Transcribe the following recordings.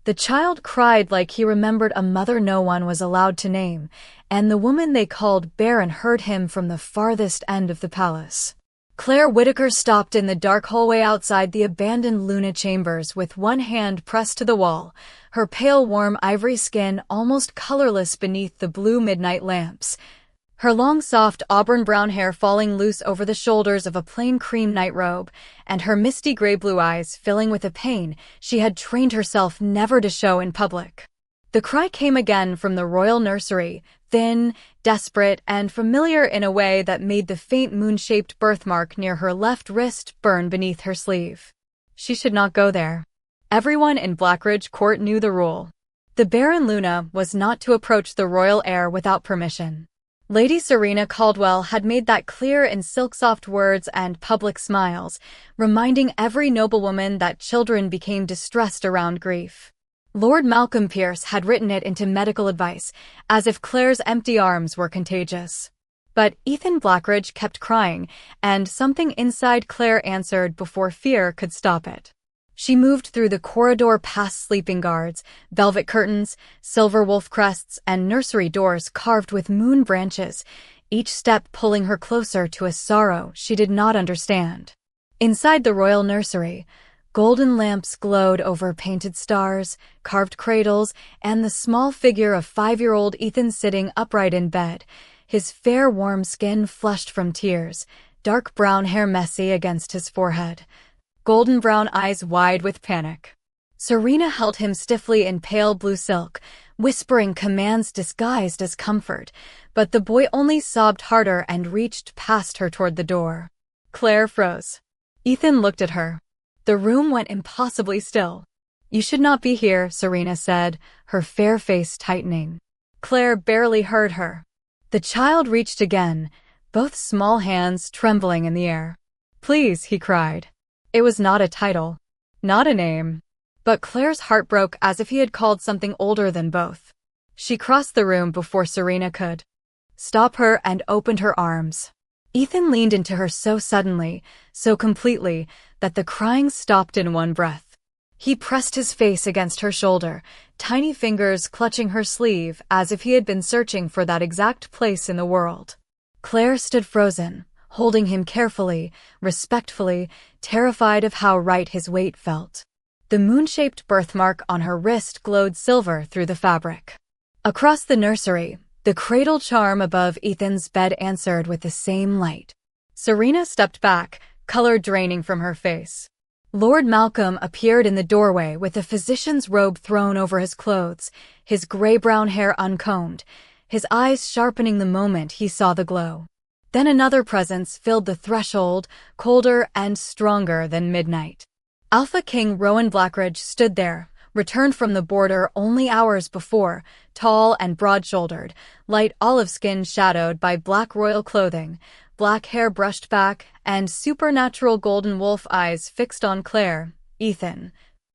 The child cried like he remembered a mother no one was allowed to name, and the woman they called Barren heard him from the farthest end of the palace. Claire Whittaker stopped in the dark hallway outside the abandoned Luna chambers with one hand pressed to the wall, her pale warm ivory skin almost colorless beneath the blue midnight lamps. Her long soft auburn-brown hair falling loose over the shoulders of a plain cream nightrobe, and her misty gray-blue eyes filling with a pain she had trained herself never to show in public. The cry came again from the royal nursery, thin, desperate, and familiar in a way that made the faint moon-shaped birthmark near her left wrist burn beneath her sleeve. She should not go there. Everyone in Blackridge Court knew the rule. The Baron Luna was not to approach the royal heir without permission. Lady Serena Caldwell had made that clear in silk-soft words and public smiles, reminding every noblewoman that children became distressed around grief. Lord Malcolm Pierce had written it into medical advice, as if Claire's empty arms were contagious. But Ethan Blackridge kept crying, and something inside Claire answered before fear could stop it. She moved through the corridor past sleeping guards, velvet curtains, silver wolf crests, and nursery doors carved with moon branches, each step pulling her closer to a sorrow she did not understand. Inside the royal nursery, golden lamps glowed over painted stars, carved cradles, and the small figure of 5-year-old Ethan sitting upright in bed, his fair warm skin flushed from tears, dark brown hair messy against his forehead, golden brown eyes wide with panic. Serena held him stiffly in pale blue silk, whispering commands disguised as comfort, but the boy only sobbed harder and reached past her toward the door. Claire froze. Ethan looked at her. The room went impossibly still. "You should not be here," Serena said, her fair face tightening. Claire barely heard her. The child reached again, both small hands trembling in the air. "Please," he cried. It was not a title, not a name. But Claire's heart broke as if he had called something older than both. She crossed the room before Serena could stop her and opened her arms. Ethan leaned into her so suddenly, so completely, that the crying stopped in one breath. He pressed his face against her shoulder, tiny fingers clutching her sleeve as if he had been searching for that exact place in the world. Claire stood frozen, holding him carefully, respectfully, terrified of how right his weight felt. The moon-shaped birthmark on her wrist glowed silver through the fabric. Across the nursery, the cradle charm above Ethan's bed answered with the same light. Serena stepped back, color draining from her face. Lord Malcolm appeared in the doorway with a physician's robe thrown over his clothes, his gray-brown hair uncombed, his eyes sharpening the moment he saw the glow. Then another presence filled the threshold, colder and stronger than midnight. Alpha King Rowan Blackridge stood there, returned from the border only hours before, tall and broad-shouldered, light olive skin shadowed by black royal clothing, black hair brushed back, and supernatural golden wolf eyes fixed on Claire, Ethan,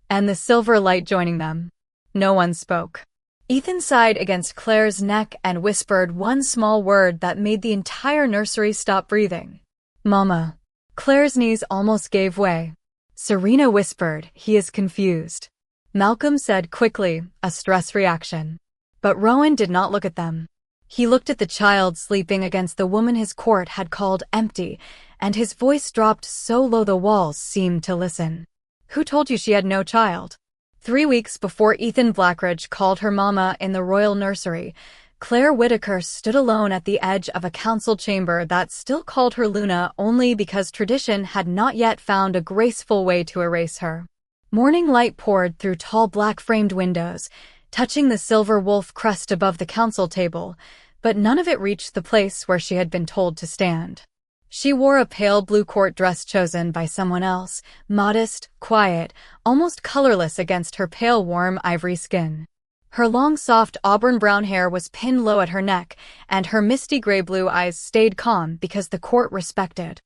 and the silver light joining them. No one spoke. Ethan sighed against Claire's neck and whispered one small word that made the entire nursery stop breathing. "Mama." Claire's knees almost gave way. Serena whispered, "He is confused." Malcolm said quickly, a stress reaction. But Rowan did not look at them. He looked at the child sleeping against the woman his court had called empty, and his voice dropped so low the walls seemed to listen. "Who told you she had no child?" 3 weeks before Ethan Blackridge called her mama in the royal nursery, Claire Whittaker stood alone at the edge of a council chamber that still called her Luna only because tradition had not yet found a graceful way to erase her. Morning light poured through tall black-framed windows, touching the silver wolf crest above the council table, but none of it reached the place where she had been told to stand. She wore a pale blue court dress chosen by someone else, modest, quiet, almost colorless against her pale warm ivory skin. Her long soft auburn-brown hair was pinned low at her neck, and her misty gray-blue eyes stayed calm because the court respected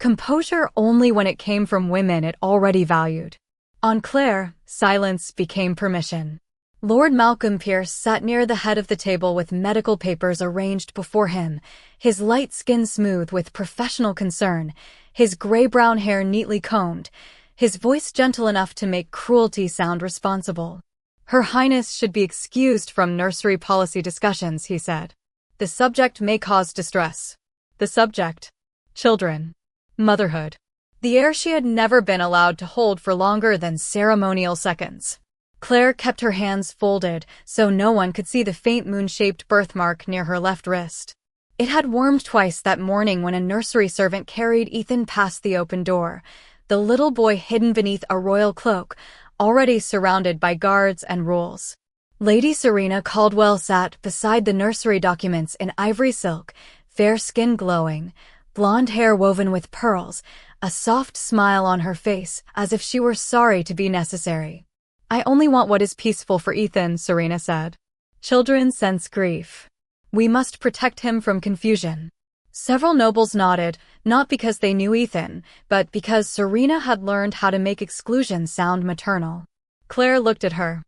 composure only when it came from women it already valued. On Claire, silence became permission. Lord Malcolm Pierce sat near the head of the table with medical papers arranged before him, his light skin smooth with professional concern, his gray-brown hair neatly combed, his voice gentle enough to make cruelty sound responsible. Her Highness should be excused from nursery policy discussions, he said. The subject may cause distress. The subject? Children. Motherhood. The air she had never been allowed to hold for longer than ceremonial seconds. Claire kept her hands folded so no one could see the faint moon-shaped birthmark near her left wrist. It had warmed twice that morning when a nursery servant carried Ethan past the open door, the little boy hidden beneath a royal cloak, already surrounded by guards and rules. Lady Serena Caldwell sat beside the nursery documents in ivory silk, fair skin glowing, blonde hair woven with pearls, a soft smile on her face as if she were sorry to be necessary. I only want what is peaceful for Ethan, Serena said. Children sense grief. We must protect him from confusion. Several nobles nodded, not because they knew Ethan, but because Serena had learned how to make exclusion sound maternal. Claire looked at her.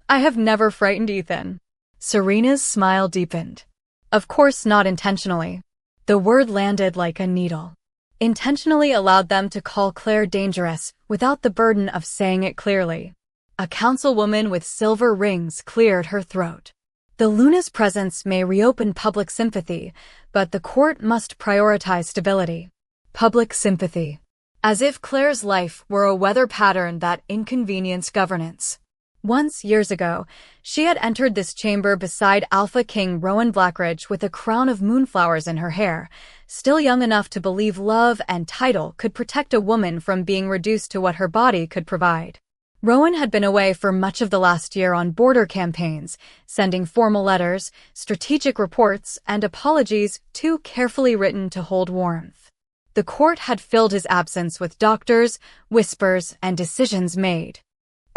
I have never frightened Ethan. Serena's smile deepened. Of course not intentionally. The word landed like a needle. Intentionally allowed them to call Claire dangerous without the burden of saying it clearly. A councilwoman with silver rings cleared her throat. The Luna's presence may reopen public sympathy, but the court must prioritize stability. Public sympathy. As if Claire's life were a weather pattern that inconvenienced governance. Once, years ago, she had entered this chamber beside Alpha King Rowan Blackridge with a crown of moonflowers in her hair, still young enough to believe love and title could protect a woman from being reduced to what her body could provide. Rowan had been away for much of the last year on border campaigns, sending formal letters, strategic reports, and apologies too carefully written to hold warmth. The court had filled his absence with doctors, whispers, and decisions made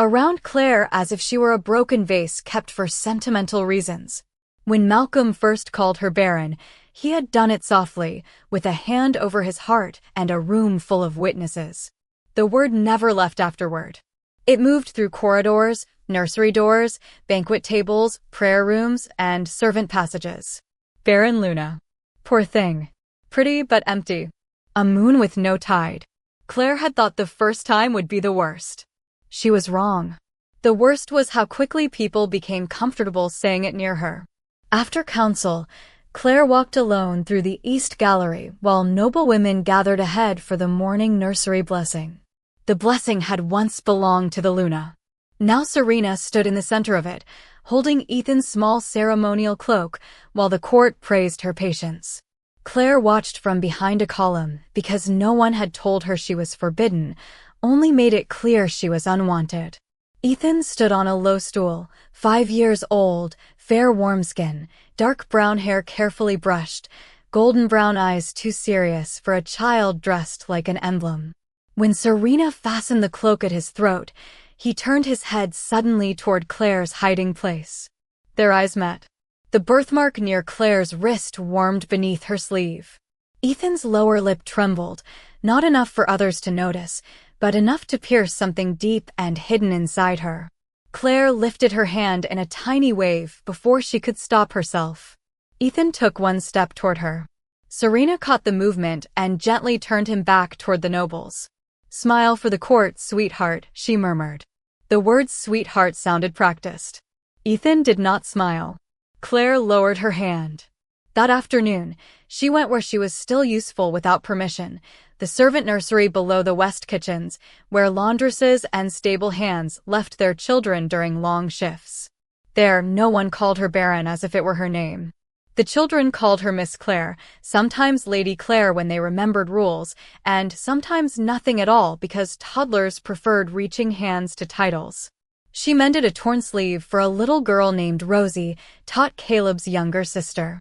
around Claire as if she were a broken vase kept for sentimental reasons. When Malcolm first called her Barren, he had done it softly, with a hand over his heart and a room full of witnesses. The word never left afterward. It moved through corridors, nursery doors, banquet tables, prayer rooms, and servant passages. Barren Luna. Poor thing. Pretty but empty. A moon with no tide. Claire had thought the first time would be the worst. She was wrong. The worst was how quickly people became comfortable saying it near her. After council, Claire walked alone through the East Gallery while noble women gathered ahead for the morning nursery blessing. The blessing had once belonged to the Luna. Now Serena stood in the center of it, holding Ethan's small ceremonial cloak while the court praised her patience. Claire watched from behind a column because no one had told her she was forbidden, only made it clear she was unwanted. Ethan stood on a low stool, 5 years old, fair warm skin, dark brown hair carefully brushed, golden brown eyes too serious for a child dressed like an emblem. When Serena fastened the cloak at his throat, he turned his head suddenly toward Claire's hiding place. Their eyes met. The birthmark near Claire's wrist warmed beneath her sleeve. Ethan's lower lip trembled, not enough for others to notice, but enough to pierce something deep and hidden inside her. Claire lifted her hand in a tiny wave before she could stop herself. Ethan took one step toward her. Serena caught the movement and gently turned him back toward the nobles. Smile for the court, sweetheart, she murmured. The words sweetheart sounded practiced. Ethan did not smile. Claire lowered her hand. That afternoon, she went where she was still useful without permission, the servant nursery below the West Kitchens, where laundresses and stable hands left their children during long shifts. There, no one called her Barren as if it were her name. The children called her Miss Claire, sometimes Lady Claire when they remembered rules, and sometimes nothing at all because toddlers preferred reaching hands to titles. She mended a torn sleeve for a little girl named Rosie, taught Caleb's younger sister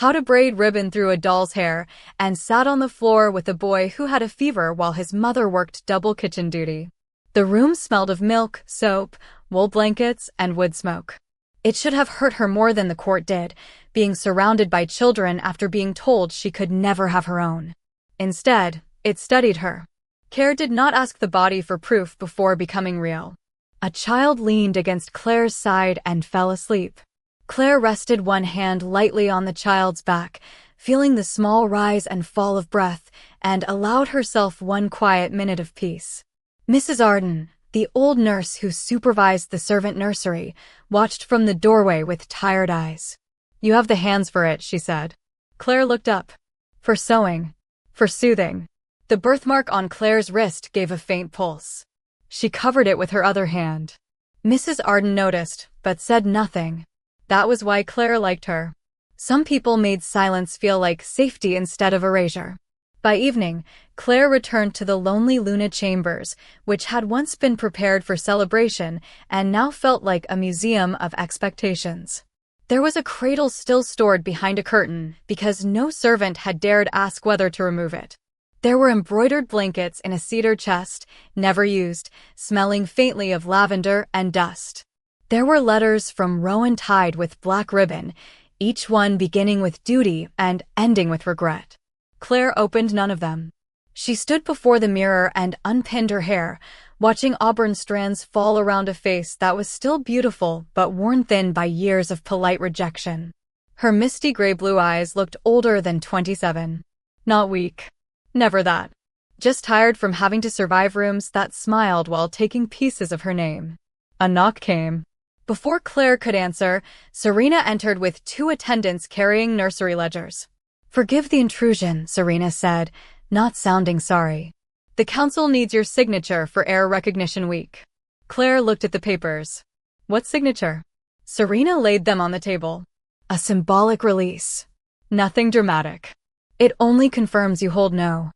how to braid ribbon through a doll's hair, and sat on the floor with a boy who had a fever while his mother worked double kitchen duty. The room smelled of milk, soap, wool blankets, and wood smoke. It should have hurt her more than the court did, being surrounded by children after being told she could never have her own. Instead, it studied her. Care did not ask the body for proof before becoming real. A child leaned against Claire's side and fell asleep. Claire rested one hand lightly on the child's back, feeling the small rise and fall of breath, and allowed herself one quiet minute of peace. Mrs. Arden, The old nurse who supervised the servant nursery watched from the doorway with tired eyes. "You have the hands for it," she said. Claire looked up. "For sewing. For soothing." The birthmark on Claire's wrist gave a faint pulse. She covered it with her other hand. Mrs. Arden noticed, but said nothing. That was why Claire liked her. Some people made silence feel like safety instead of erasure. By evening, Claire returned to the lonely Luna chambers, which had once been prepared for celebration and now felt like a museum of expectations. There was a cradle still stored behind a curtain because no servant had dared ask whether to remove it. There were embroidered blankets in a cedar chest, never used, smelling faintly of lavender and dust. There were letters from Rowan tied with black ribbon, each one beginning with duty and ending with regret. Claire opened none of them. She stood before the mirror and unpinned her hair, watching auburn strands fall around a face that was still beautiful but worn thin by years of polite rejection. Her misty gray-blue eyes looked older than 27. Not weak. Never that. Just tired from having to survive rooms that smiled while taking pieces of her name. A knock came. Before Claire could answer, Serena entered with 2 attendants carrying nursery ledgers. "Forgive the intrusion," Serena said, not sounding sorry. "The council needs your signature for Heir Recognition Week." Claire looked at the papers. "What signature?" Serena laid them on the table. "A symbolic release. Nothing dramatic. It only confirms you hold no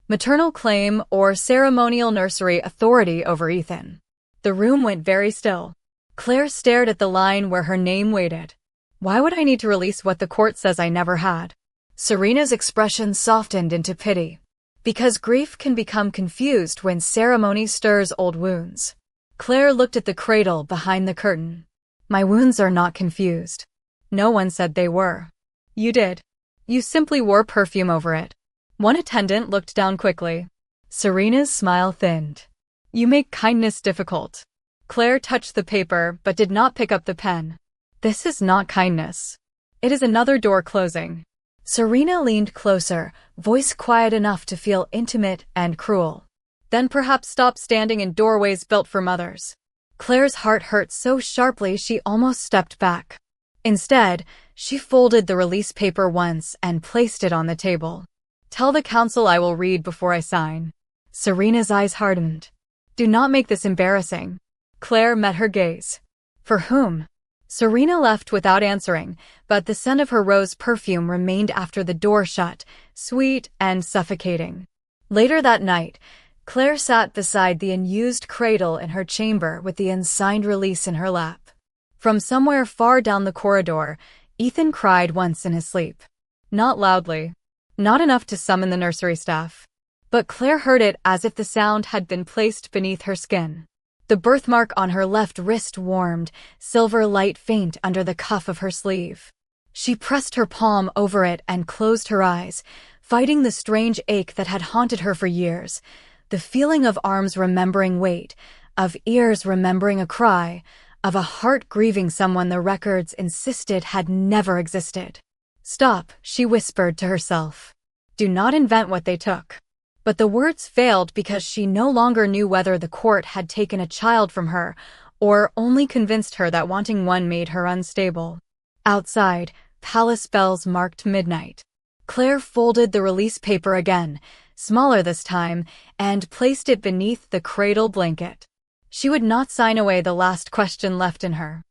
maternal claim or ceremonial nursery authority over Ethan." The room went very still. Claire stared at the line where her name waited. "Why would I need to release what the court says I never had?" Serena's expression softened into pity. "Because grief can become confused when ceremony stirs old wounds." Claire looked at the cradle behind the curtain. "My wounds are not confused. No one said they were." "You did. You simply wore perfume over it." One attendant looked down quickly. Serena's smile thinned. "You make kindness difficult." Claire touched the paper but did not pick up the pen. "This is not kindness. It is another door closing." Serena leaned closer, voice quiet enough to feel intimate and cruel. "Then perhaps stop standing in doorways built for mothers." Claire's heart hurt so sharply she almost stepped back. Instead, she folded the release paper once and placed it on the table. "Tell the council I will read before I sign." Serena's eyes hardened. "Do not make this embarrassing." Claire met her gaze. "For whom?" Serena left without answering, but the scent of her rose perfume remained after the door shut, sweet and suffocating. Later that night, Claire sat beside the unused cradle in her chamber with the unsigned release in her lap. From somewhere far down the corridor, Ethan cried once in his sleep. Not loudly. Not enough to summon the nursery staff. But Claire heard it as if the sound had been placed beneath her skin. The birthmark on her left wrist warmed, silver light faint under the cuff of her sleeve. She pressed her palm over it and closed her eyes, fighting the strange ache that had haunted her for years, the feeling of arms remembering weight, of ears remembering a cry, of a heart grieving someone the records insisted had never existed. "Stop," she whispered to herself. "Do not invent what they took." But the words failed because she no longer knew whether the court had taken a child from her or only convinced her that wanting one made her unstable. Outside, palace bells marked midnight. Claire folded the release paper again, smaller this time, and placed it beneath the cradle blanket. She would not sign away the last question left in her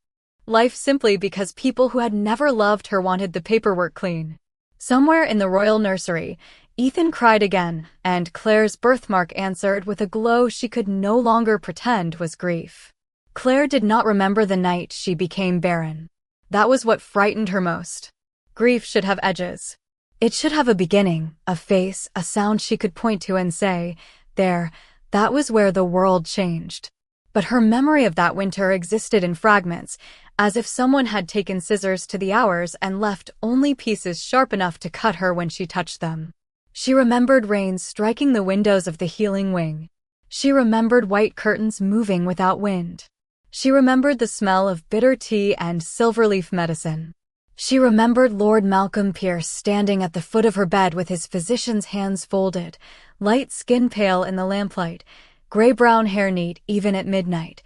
life simply because people who had never loved her wanted the paperwork clean. Somewhere in the royal nursery, Ethan cried again, and Claire's birthmark answered with a glow she could no longer pretend was grief. Claire did not remember the night she became barren. That was what frightened her most. Grief should have edges. It should have a beginning, a face, a sound she could point to and say, "There, that was where the world changed." But her memory of that winter existed in fragments, as if someone had taken scissors to the hours and left only pieces sharp enough to cut her when she touched them. She remembered rain striking the windows of the healing wing. She remembered white curtains moving without wind. She remembered the smell of bitter tea and silverleaf medicine. She remembered Lord Malcolm Pierce standing at the foot of her bed with his physician's hands folded, light skin pale in the lamplight, gray-brown hair neat even at midnight.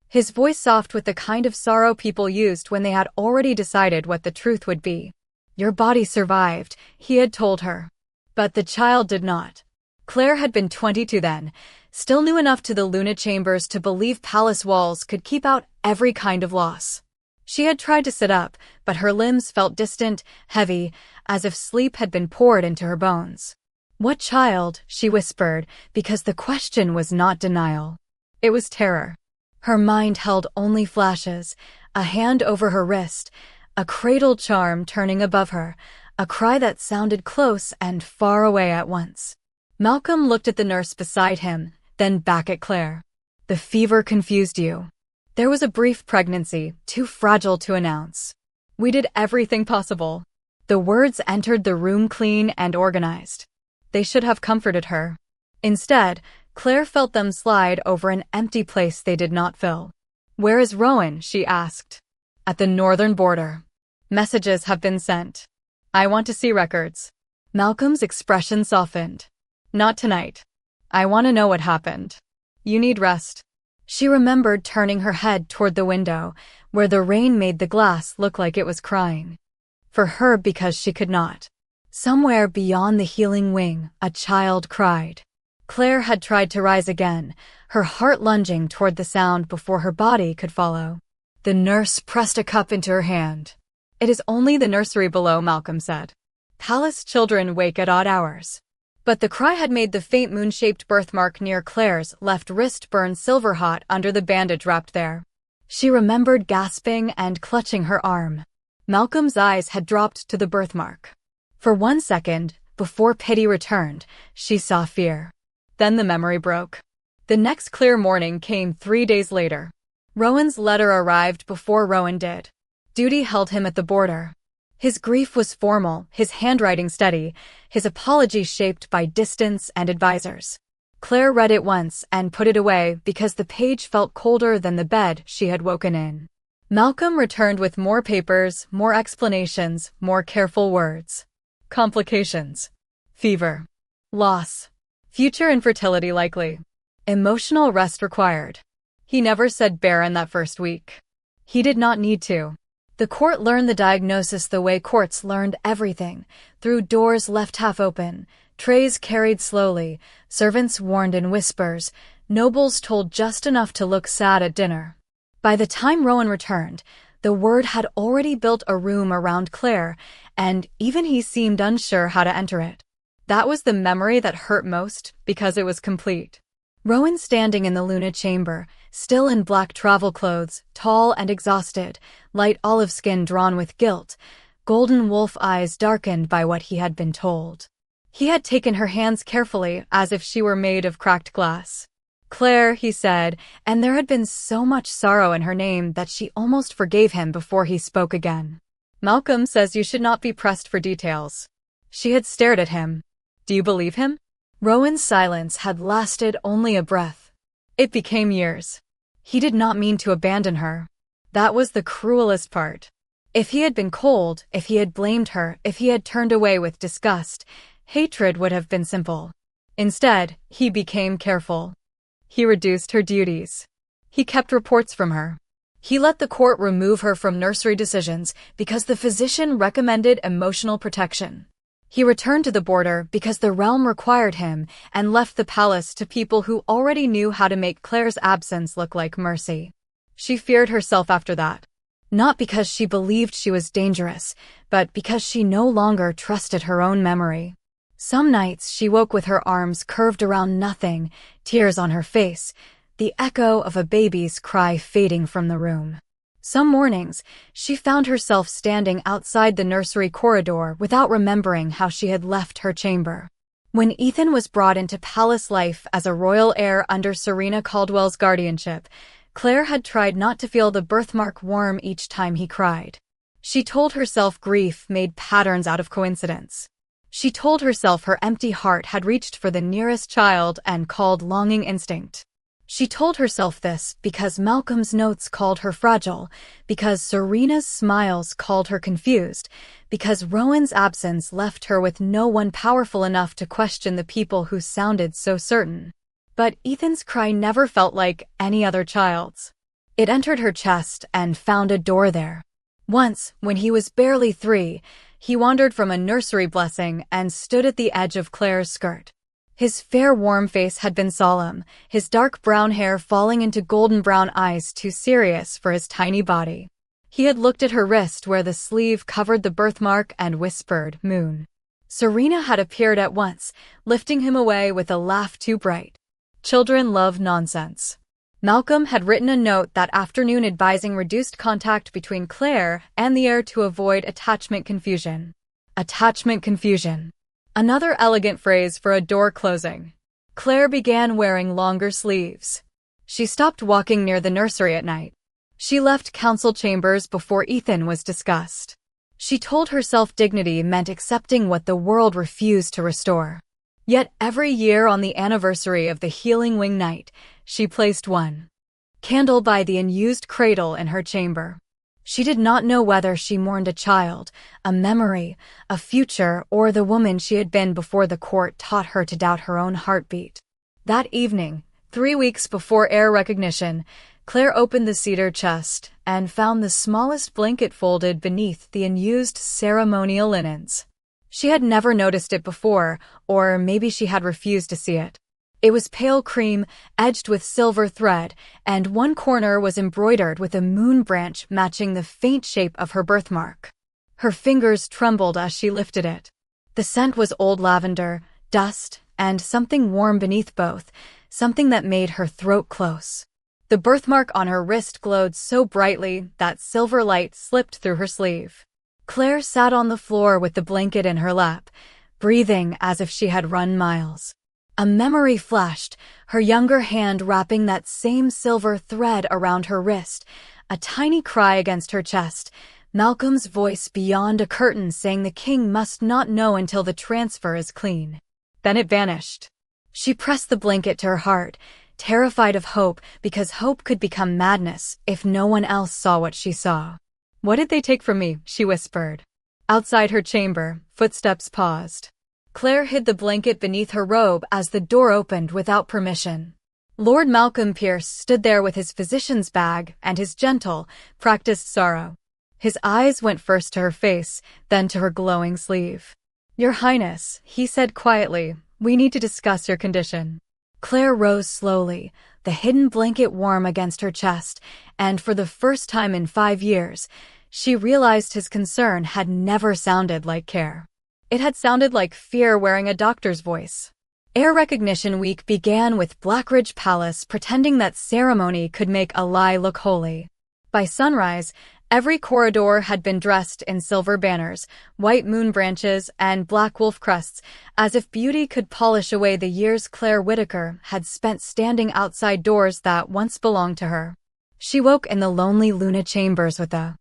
His voice soft with the kind of sorrow people used when they had already decided what the truth would be. "Your body survived," he had told her. But the child did not. Claire had been 22 then, still new enough to the Luna chambers to believe palace walls could keep out every kind of loss. She had tried to sit up, but her limbs felt distant, heavy, as if sleep had been poured into her bones. "What child?" she whispered, because the question was not denial. It was terror. Her mind held only flashes, a hand over her wrist, a cradle charm turning above her, a cry that sounded close and far away at once. Malcolm looked at the nurse beside him, then back at Claire. "The fever confused you. There was a brief pregnancy, too fragile to announce. We did everything possible." The words entered the room clean and organized. They should have comforted her. Instead, Claire felt them slide over an empty place they did not fill. "Where is Rowan?" she asked. "At the northern border. Messages have been sent. I want to see records." Malcolm's expression softened. "Not tonight. I want to know what happened. You need rest." She remembered turning her head toward the window, where the rain made the glass look like it was crying. For her, because she could not. Somewhere beyond the healing wing, a child cried. Claire had tried to rise again, her heart lunging toward the sound before her body could follow. The nurse pressed a cup into her hand. "It is only the nursery below," Malcolm said. "Palace children wake at odd hours." But the cry had made the faint moon-shaped birthmark near Claire's left wrist burn silver-hot under the bandage wrapped there. She remembered gasping and clutching her arm. Malcolm's eyes had dropped to the birthmark. For 1 second, before pity returned, she saw fear. Then the memory broke. The next clear morning came 3 days later. Rowan's letter arrived before Rowan did. Duty held him at the border. His grief was formal, his handwriting steady, his apology shaped by distance and advisors. Claire read it once and put it away because the page felt colder than the bed she had woken in. Malcolm returned with more papers, more explanations, more careful words. Complications. Fever. Loss. Future infertility likely. Emotional rest required. He never said Barren that first week. He did not need to. The court learned the diagnosis the way courts learned everything, through doors left half open, trays carried slowly, servants warned in whispers, nobles told just enough to look sad at dinner. By the time Rowan returned, the word had already built a room around Claire, and even he seemed unsure how to enter it. That was the memory that hurt most, because it was complete. Rowan standing in the Luna chamber, still in black travel clothes, tall and exhausted, light olive skin drawn with guilt, golden wolf eyes darkened by what he had been told. He had taken her hands carefully, as if she were made of cracked glass. "Claire," he said, and there had been so much sorrow in her name that she almost forgave him before he spoke again. "Malcolm says you should not be pressed for details." She had stared at him. "Do you believe him?" Rowan's silence had lasted only a breath. It became years. He did not mean to abandon her. That was the cruelest part. If he had been cold, if he had blamed her, if he had turned away with disgust, hatred would have been simple. Instead, he became careful. He reduced her duties. He kept reports from her. He let the court remove her from nursery decisions because the physician recommended emotional protection. He returned to the border because the realm required him and left the palace to people who already knew how to make Claire's absence look like mercy. She feared herself after that. Not because she believed she was dangerous, but because she no longer trusted her own memory. Some nights she woke with her arms curved around nothing, tears on her face, the echo of a baby's cry fading from the room. Some mornings, she found herself standing outside the nursery corridor without remembering how she had left her chamber. When Ethan was brought into palace life as a royal heir under Serena Caldwell's guardianship, Claire had tried not to feel the birthmark warm each time he cried. She told herself grief made patterns out of coincidence. She told herself her empty heart had reached for the nearest child and called longing instinct. She told herself this because Malcolm's notes called her fragile, because Serena's smiles called her confused, because Rowan's absence left her with no one powerful enough to question the people who sounded so certain. But Ethan's cry never felt like any other child's. It entered her chest and found a door there. Once, when he was barely 3, he wandered from a nursery blessing and stood at the edge of Claire's skirt. His fair, warm face had been solemn, his dark brown hair falling into golden brown eyes too serious for his tiny body. He had looked at her wrist where the sleeve covered the birthmark and whispered, "Moon." Serena had appeared at once, lifting him away with a laugh too bright. Children love nonsense. Malcolm had written a note that afternoon advising reduced contact between Claire and the heir to avoid attachment confusion. Attachment confusion. Another elegant phrase for a door closing. Claire began wearing longer sleeves. She stopped walking near the nursery at night. She left council chambers before Ethan was discussed. She told herself dignity meant accepting what the world refused to restore. Yet every year on the anniversary of the Healing Wing night, she placed one candle by the unused cradle in her chamber. She did not know whether she mourned a child, a memory, a future, or the woman she had been before the court taught her to doubt her own heartbeat. That evening, 3 weeks before heir recognition, Claire opened the cedar chest and found the smallest blanket folded beneath the unused ceremonial linens. She had never noticed it before, or maybe she had refused to see it. It was pale cream, edged with silver thread, and one corner was embroidered with a moon branch matching the faint shape of her birthmark. Her fingers trembled as she lifted it. The scent was old lavender, dust, and something warm beneath both, something that made her throat close. The birthmark on her wrist glowed so brightly that silver light slipped through her sleeve. Claire sat on the floor with the blanket in her lap, breathing as if she had run miles. A memory flashed, her younger hand wrapping that same silver thread around her wrist, a tiny cry against her chest, Malcolm's voice beyond a curtain saying the king must not know until the transfer is clean. Then it vanished. She pressed the blanket to her heart, terrified of hope because hope could become madness if no one else saw what she saw. "What did they take from me?" she whispered. Outside her chamber, footsteps paused. Claire hid the blanket beneath her robe as the door opened without permission. Lord Malcolm Pierce stood there with his physician's bag and his gentle, practiced sorrow. His eyes went first to her face, then to her glowing sleeve. "Your Highness," he said quietly, "we need to discuss your condition." Claire rose slowly, the hidden blanket warm against her chest, and for the first time in 5 years, she realized his concern had never sounded like care. It had sounded like fear wearing a doctor's voice. Heir recognition week began with Blackridge Palace pretending that ceremony could make a lie look holy. By sunrise, every corridor had been dressed in silver banners, white moon branches, and black wolf crests, as if beauty could polish away the years Claire Whittaker had spent standing outside doors that once belonged to her. She woke in the lonely Luna chambers with a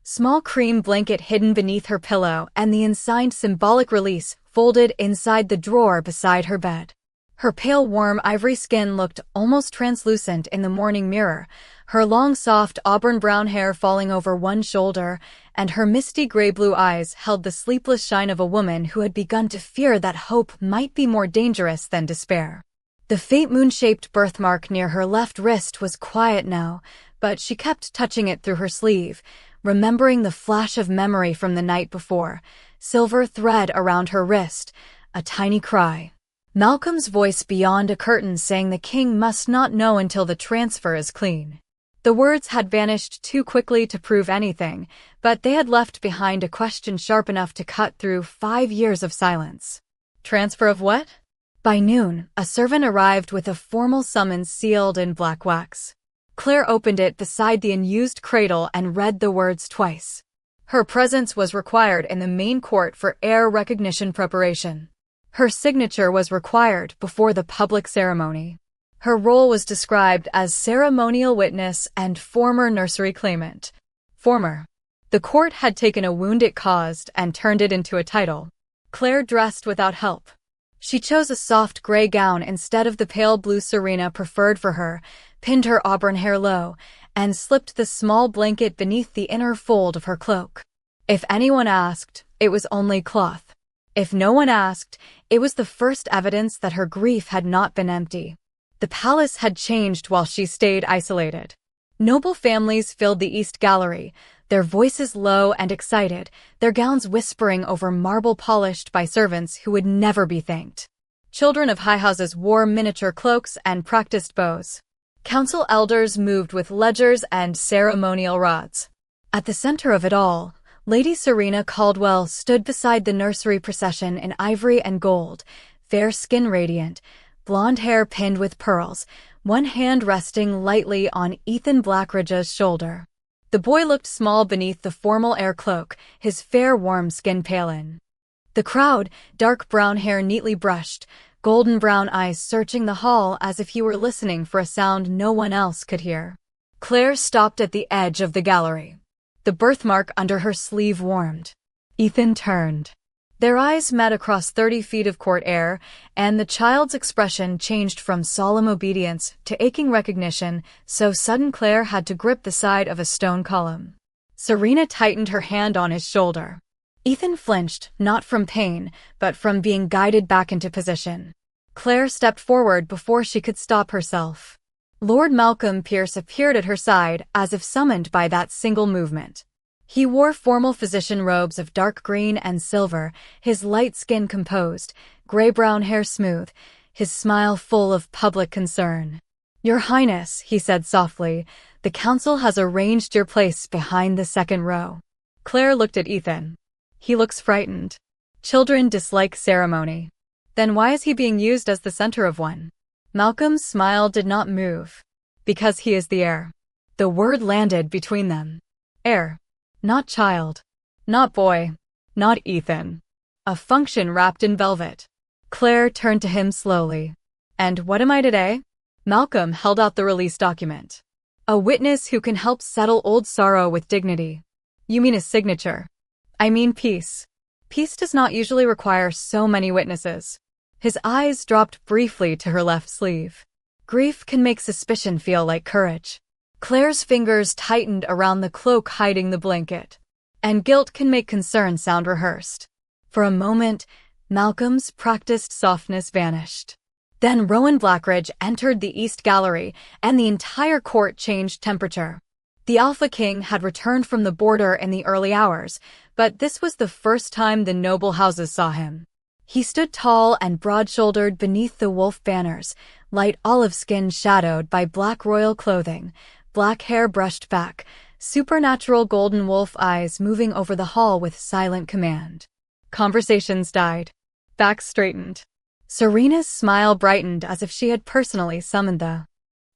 small cream blanket hidden beneath her pillow and the ensigned symbolic release folded inside the drawer beside her bed. Her pale, warm ivory skin looked almost translucent in the morning mirror, her long, soft auburn brown hair falling over one shoulder, and her misty gray-blue eyes held the sleepless shine of a woman who had begun to fear that hope might be more dangerous than despair. The faint moon-shaped birthmark near her left wrist was quiet now, but she kept touching it through her sleeve, remembering the flash of memory from the night before, silver thread around her wrist, a tiny cry. Malcolm's voice beyond a curtain saying the king must not know until the transfer is clean. The words had vanished too quickly to prove anything, but they had left behind a question sharp enough to cut through 5 years of silence. Transfer of what? By noon, a servant arrived with a formal summons sealed in black wax. Claire opened it beside the unused cradle and read the words twice. Her presence was required in the main court for heir recognition preparation. Her signature was required before the public ceremony. Her role was described as ceremonial witness and former nursery claimant. Former. The court had taken a wound it caused and turned it into a title. Claire dressed without help. She chose a soft gray gown instead of the pale blue Serena preferred for her, pinned her auburn hair low, and slipped the small blanket beneath the inner fold of her cloak. If anyone asked, it was only cloth. If no one asked, it was the first evidence that her grief had not been empty. The palace had changed while she stayed isolated. Noble families filled the East Gallery, their voices low and excited, their gowns whispering over marble polished by servants who would never be thanked. Children of high houses wore miniature cloaks and practiced bows. Council elders moved with ledgers and ceremonial rods. At the center of it all, Lady Serena Caldwell stood beside the nursery procession in ivory and gold, fair skin radiant, blonde hair pinned with pearls, one hand resting lightly on Ethan Blackridge's shoulder. The boy looked small beneath the formal Heir cloak, his fair warm skin pale. The crowd, dark brown hair neatly brushed, golden brown eyes searching the hall as if he were listening for a sound no one else could hear. Claire stopped at the edge of the gallery. The birthmark under her sleeve warmed. Ethan turned. Their eyes met across 30 feet of court air, and the child's expression changed from solemn obedience to aching recognition, so sudden Claire had to grip the side of a stone column. Serena tightened her hand on his shoulder. Ethan flinched, not from pain, but from being guided back into position. Claire stepped forward before she could stop herself. Lord Malcolm Pierce appeared at her side as if summoned by that single movement. He wore formal physician robes of dark green and silver, his light skin composed, gray-brown hair smooth, his smile full of public concern. "Your Highness," he said softly, "the council has arranged your place behind the second row." Claire looked at Ethan. "He looks frightened. Children dislike ceremony. Then why is he being used as the center of one?" Malcolm's smile did not move. "Because he is the heir." The word landed between them. Heir. Not child. Not boy. Not Ethan. A function wrapped in velvet. Claire turned to him slowly. "And what am I today?" Malcolm held out the release document. "A witness who can help settle old sorrow with dignity." "You mean a signature?" "I mean peace. Peace does not usually require so many witnesses." His eyes dropped briefly to her left sleeve. "Grief can make suspicion feel like courage." Claire's fingers tightened around the cloak hiding the blanket. "And guilt can make concern sound rehearsed." For a moment, Malcolm's practiced softness vanished. Then Rowan Blackridge entered the East Gallery, and the entire court changed temperature. The Alpha King had returned from the border in the early hours, but this was the first time the noble houses saw him. He stood tall and broad-shouldered beneath the wolf banners, light olive skin shadowed by black royal clothing, black hair brushed back, supernatural golden wolf eyes moving over the hall with silent command. Conversations died. Backs straightened. Serena's smile brightened as if she had personally summoned the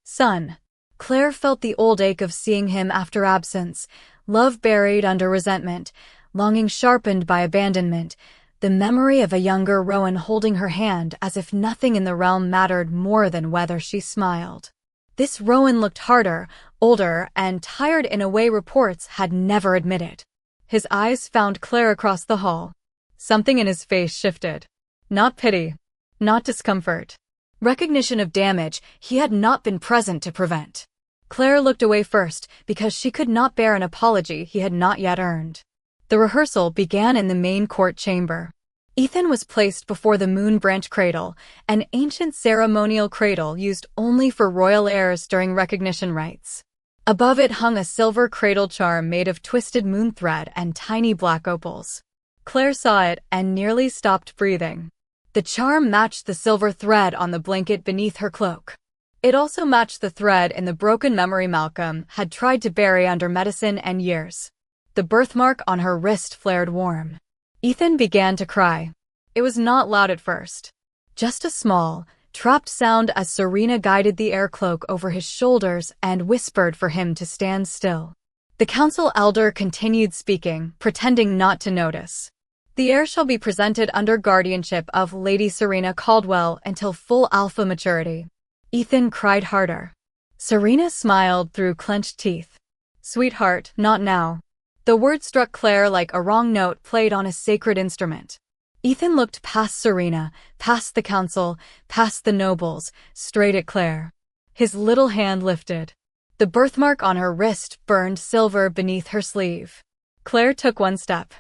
sun. Claire felt the old ache of seeing him after absence, love buried under resentment, longing sharpened by abandonment, the memory of a younger Rowan holding her hand as if nothing in the realm mattered more than whether she smiled. This Rowan looked harder, older, and tired in a way reports had never admitted. His eyes found Claire across the hall. Something in his face shifted. Not pity. Not discomfort. Recognition of damage he had not been present to prevent. Claire looked away first because she could not bear an apology he had not yet earned. The rehearsal began in the main court chamber. Ethan was placed before the moon branch cradle, an ancient ceremonial cradle used only for royal heirs during recognition rites. Above it hung a silver cradle charm made of twisted moon thread and tiny black opals. Claire saw it and nearly stopped breathing. The charm matched the silver thread on the blanket beneath her cloak. It also matched the thread in the broken memory Malcolm had tried to bury under medicine and years. The birthmark on her wrist flared warm. Ethan began to cry. It was not loud at first. Just a small, trapped sound as Serena guided the Heir cloak over his shoulders and whispered for him to stand still. The council elder continued speaking, pretending not to notice. "The heir shall be presented under guardianship of Lady Serena Caldwell until full alpha maturity." Ethan cried harder. Serena smiled through clenched teeth. "Sweetheart, not now." The word struck Claire like a wrong note played on a sacred instrument. Ethan looked past Serena, past the council, past the nobles, straight at Claire. His little hand lifted. The birthmark on her wrist burned silver beneath her sleeve. Claire took one step.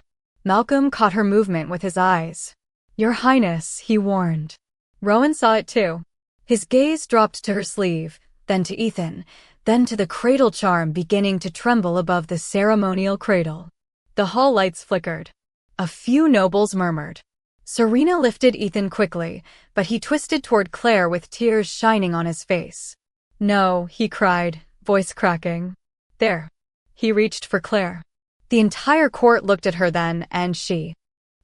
Malcolm caught her movement with his eyes. "Your Highness," he warned. Rowan saw it too. His gaze dropped to her sleeve, then to Ethan, then to the cradle charm beginning to tremble above the ceremonial cradle. The hall lights flickered. A few nobles murmured. Serena lifted Ethan quickly, but he twisted toward Claire with tears shining on his face. "No," he cried, voice cracking. "There." He reached for Claire. The entire court looked at her then, and she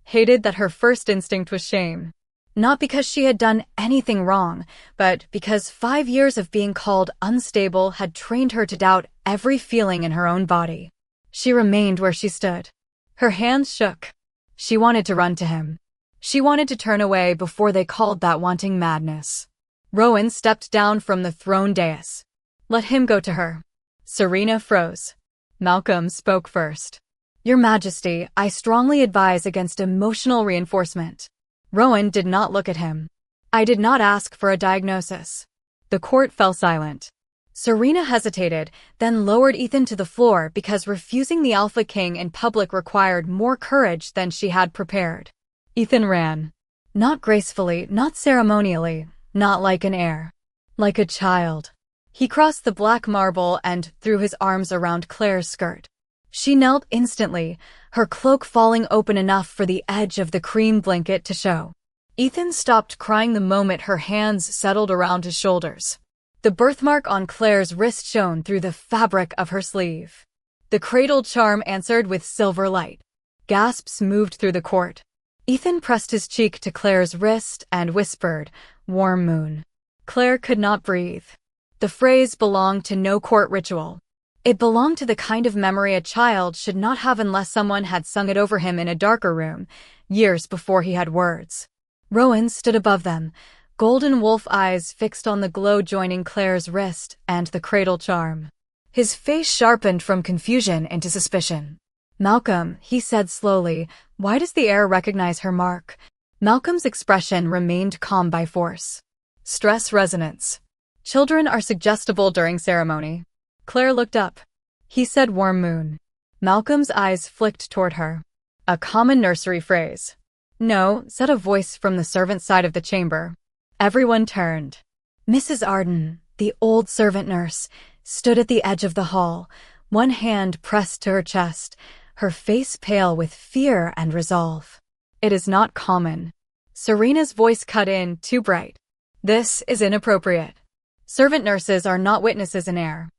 hated that her first instinct was shame. Not because she had done anything wrong, but because 5 years of being called unstable had trained her to doubt every feeling in her own body. She remained where she stood. Her hands shook. She wanted to run to him. She wanted to turn away before they called that wanting madness. Rowan stepped down from the throne dais. "Let him go to her." Serena froze. Malcolm spoke first. "Your Majesty, I strongly advise against emotional reinforcement." Rowan did not look at him. "I did not ask for a diagnosis." The court fell silent. Serena hesitated, then lowered Ethan to the floor because refusing the Alpha King in public required more courage than she had prepared. Ethan ran. Not gracefully, not ceremonially, not like an heir. Like a child. He crossed the black marble and threw his arms around Claire's skirt. She knelt instantly, her cloak falling open enough for the edge of the cream blanket to show. Ethan stopped crying the moment her hands settled around his shoulders. The birthmark on Claire's wrist shone through the fabric of her sleeve. The cradle charm answered with silver light. Gasps moved through the court. Ethan pressed his cheek to Claire's wrist and whispered, "Warm moon." Claire could not breathe. The phrase belonged to no court ritual. It belonged to the kind of memory a child should not have unless someone had sung it over him in a darker room, years before he had words. Rowan stood above them, golden wolf eyes fixed on the glow joining Claire's wrist and the cradle charm. His face sharpened from confusion into suspicion. "Malcolm," he said slowly, "why does the heir recognize her mark?" Malcolm's expression remained calm by force. "Stress resonance. Children are suggestible during ceremony." Claire looked up. He said warm moon. Malcolm's eyes flicked toward her. "A common nursery phrase." "No," said a voice from the servant side of the chamber. Everyone turned. Mrs. Arden, the old servant nurse, stood at the edge of the hall, one hand pressed to her chest, her face pale with fear and resolve. "It is not common." Serena's voice cut in, too bright. "This is inappropriate. Servant nurses are not witnesses in heir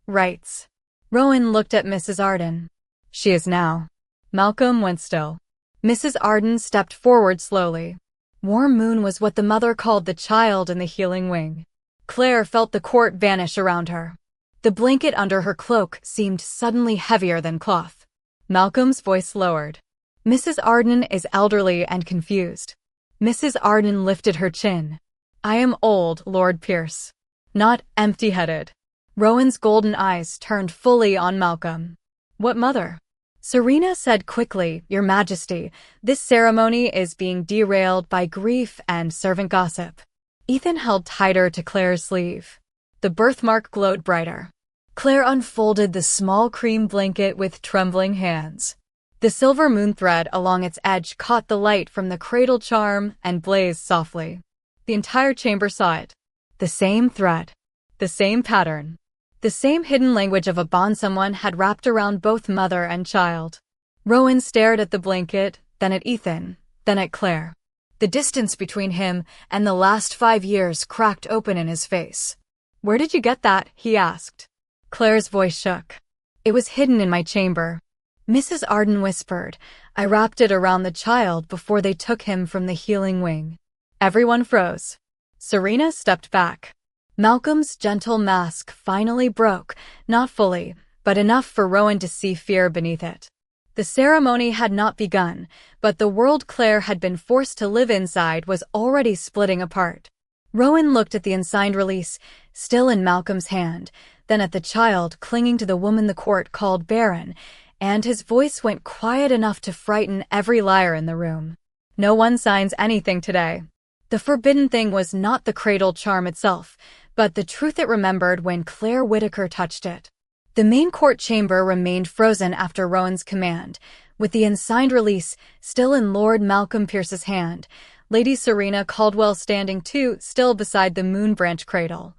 rights." Rowan looked at Mrs. Arden. "She is now." Malcolm went still. Mrs. Arden stepped forward slowly. Warm moon was what the mother called the child in the healing wing. Claire felt the court vanish around her. The blanket under her cloak seemed suddenly heavier than cloth. Malcolm's voice lowered. "Mrs. Arden is elderly and confused." Mrs. Arden lifted her chin. "I am old, Lord Pierce. Not empty-headed." Rowan's golden eyes turned fully on Malcolm. "What mother?" Serena said quickly, "Your Majesty, this ceremony is being derailed by grief and servant gossip." Ethan held tighter to Claire's sleeve. The birthmark glowed brighter. Claire unfolded the small cream blanket with trembling hands. The silver moon thread along its edge caught the light from the cradle charm and blazed softly. The entire chamber saw it. The same thread. The same pattern. The same hidden language of a bond someone had wrapped around both mother and child. Rowan stared at the blanket, then at Ethan, then at Claire. The distance between him and the last 5 years cracked open in his face. "Where did you get that?" he asked. Claire's voice shook. "It was hidden in my chamber." Mrs. Arden whispered, "I wrapped it around the child before they took him from the healing wing." Everyone froze. Serena stepped back. Malcolm's gentle mask finally broke, not fully, but enough for Rowan to see fear beneath it. The ceremony had not begun, but the world Claire had been forced to live inside was already splitting apart. Rowan looked at the unsigned release, still in Malcolm's hand, then at the child clinging to the woman the court called Barren, and his voice went quiet enough to frighten every liar in the room. "No one signs anything today." The forbidden thing was not the cradle charm itself, but the truth it remembered when Claire Whittaker touched it. The main court chamber remained frozen after Rowan's command, with the unsigned release still in Lord Malcolm Pierce's hand, Lady Serena Caldwell standing too, still beside the moonbranch cradle,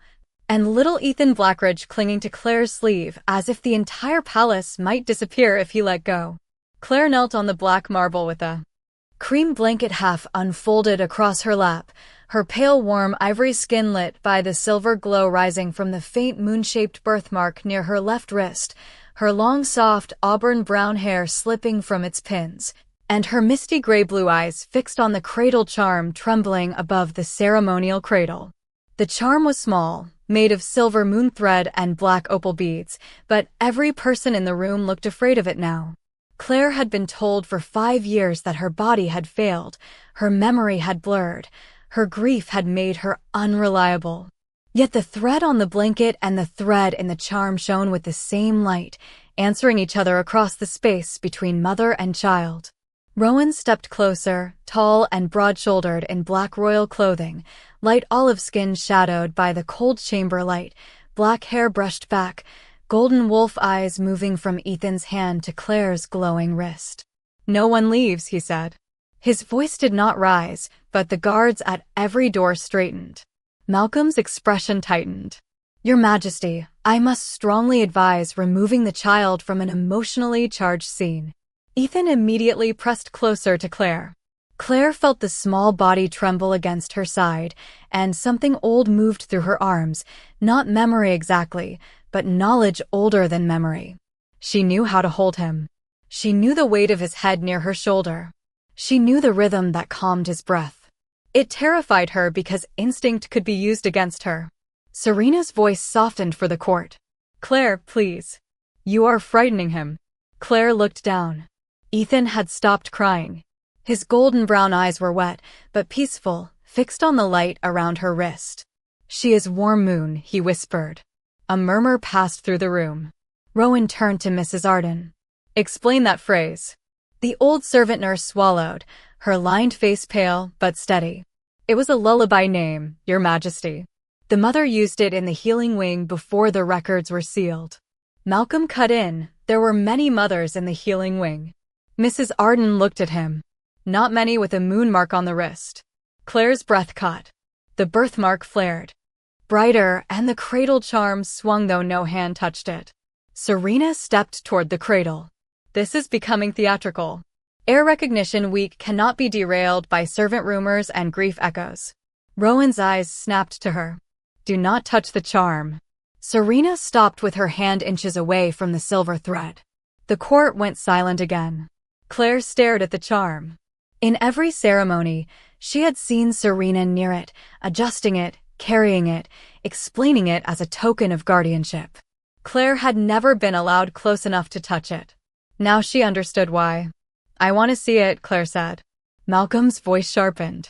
and little Ethan Blackridge clinging to Claire's sleeve as if the entire palace might disappear if he let go. Claire knelt on the black marble with a cream blanket half unfolded across her lap, her pale warm ivory skin lit by the silver glow rising from the faint moon-shaped birthmark near her left wrist, her long soft auburn brown hair slipping from its pins, and her misty gray-blue eyes fixed on the cradle charm trembling above the ceremonial cradle. The charm was small, made of silver moon thread and black opal beads, but every person in the room looked afraid of it now. Claire had been told for 5 years that her body had failed, her memory had blurred, her grief had made her unreliable. Yet the thread on the blanket and the thread in the charm shone with the same light, answering each other across the space between mother and child. Rowan stepped closer, tall and broad-shouldered in black royal clothing, light olive skin shadowed by the cold chamber light, black hair brushed back, golden wolf eyes moving from Ethan's hand to Claire's glowing wrist. "No one leaves," he said. His voice did not rise, but the guards at every door straightened. Malcolm's expression tightened. "Your Majesty, I must strongly advise removing the child from an emotionally charged scene." Ethan immediately pressed closer to Claire. Claire felt the small body tremble against her side, and something old moved through her arms, not memory exactly, but knowledge older than memory. She knew how to hold him. She knew the weight of his head near her shoulder. She knew the rhythm that calmed his breath. It terrified her because instinct could be used against her. Serena's voice softened for the court. "Claire, please. You are frightening him." Claire looked down. Ethan had stopped crying. His golden brown eyes were wet, but peaceful, fixed on the light around her wrist. "She is warm moon," he whispered. A murmur passed through the room. Rowan turned to Mrs. Arden. "Explain that phrase." The old servant nurse swallowed, her lined face pale but steady. "It was a lullaby name, Your Majesty. The mother used it in the healing wing before the records were sealed." Malcolm cut in. There were many mothers in the healing wing. Mrs. Arden looked at him. "Not many with a moon mark on the wrist." Claire's breath caught. The birthmark flared brighter, and the cradle charm swung though no hand touched it. Serena stepped toward the cradle. "This is becoming theatrical. Heir recognition week cannot be derailed by servant rumors and grief echoes." Rowan's eyes snapped to her. "Do not touch the charm." Serena stopped with her hand inches away from the silver thread. The court went silent again. Claire stared at the charm. In every ceremony, she had seen Serena near it, adjusting it, carrying it, explaining it as a token of guardianship. Claire had never been allowed close enough to touch it. Now she understood why. "I want to see it," Claire said. Malcolm's voice sharpened.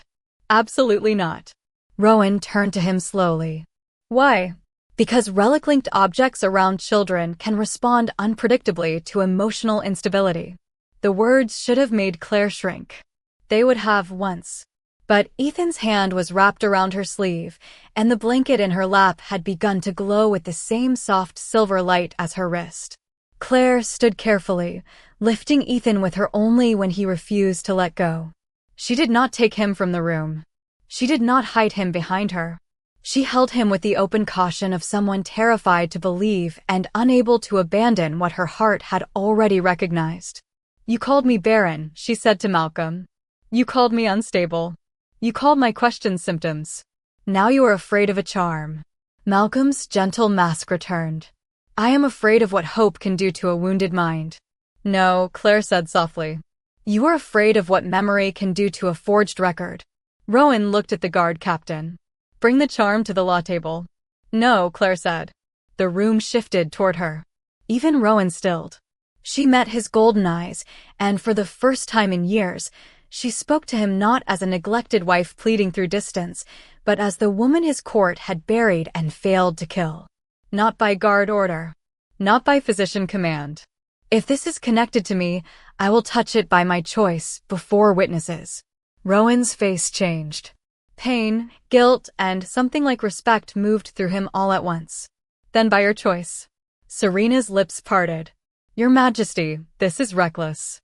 "Absolutely not." Rowan turned to him slowly. "Why?" "Because relic-linked objects around children can respond unpredictably to emotional instability." The words should have made Claire shrink. They would have once. But Ethan's hand was wrapped around her sleeve, and the blanket in her lap had begun to glow with the same soft silver light as her wrist. Claire stood carefully, lifting Ethan with her only when he refused to let go. She did not take him from the room. She did not hide him behind her. She held him with the open caution of someone terrified to believe and unable to abandon what her heart had already recognized. "You called me barren," she said to Malcolm. "You called me unstable. You called my questions symptoms. Now you are afraid of a charm." Malcolm's gentle mask returned. "I am afraid of what hope can do to a wounded mind." "No," Claire said softly. "You are afraid of what memory can do to a forged record." Rowan looked at the guard captain. "Bring the charm to the law table." "No," Claire said. The room shifted toward her. Even Rowan stilled. She met his golden eyes, and for the first time in years, she spoke to him not as a neglected wife pleading through distance, but as the woman his court had buried and failed to kill. Not by guard order. Not by physician command. "If this is connected to me, I will touch it by my choice, before witnesses." Rowan's face changed. Pain, guilt, and something like respect moved through him all at once. "Then by your choice." Serena's lips parted. "Your Majesty, this is reckless."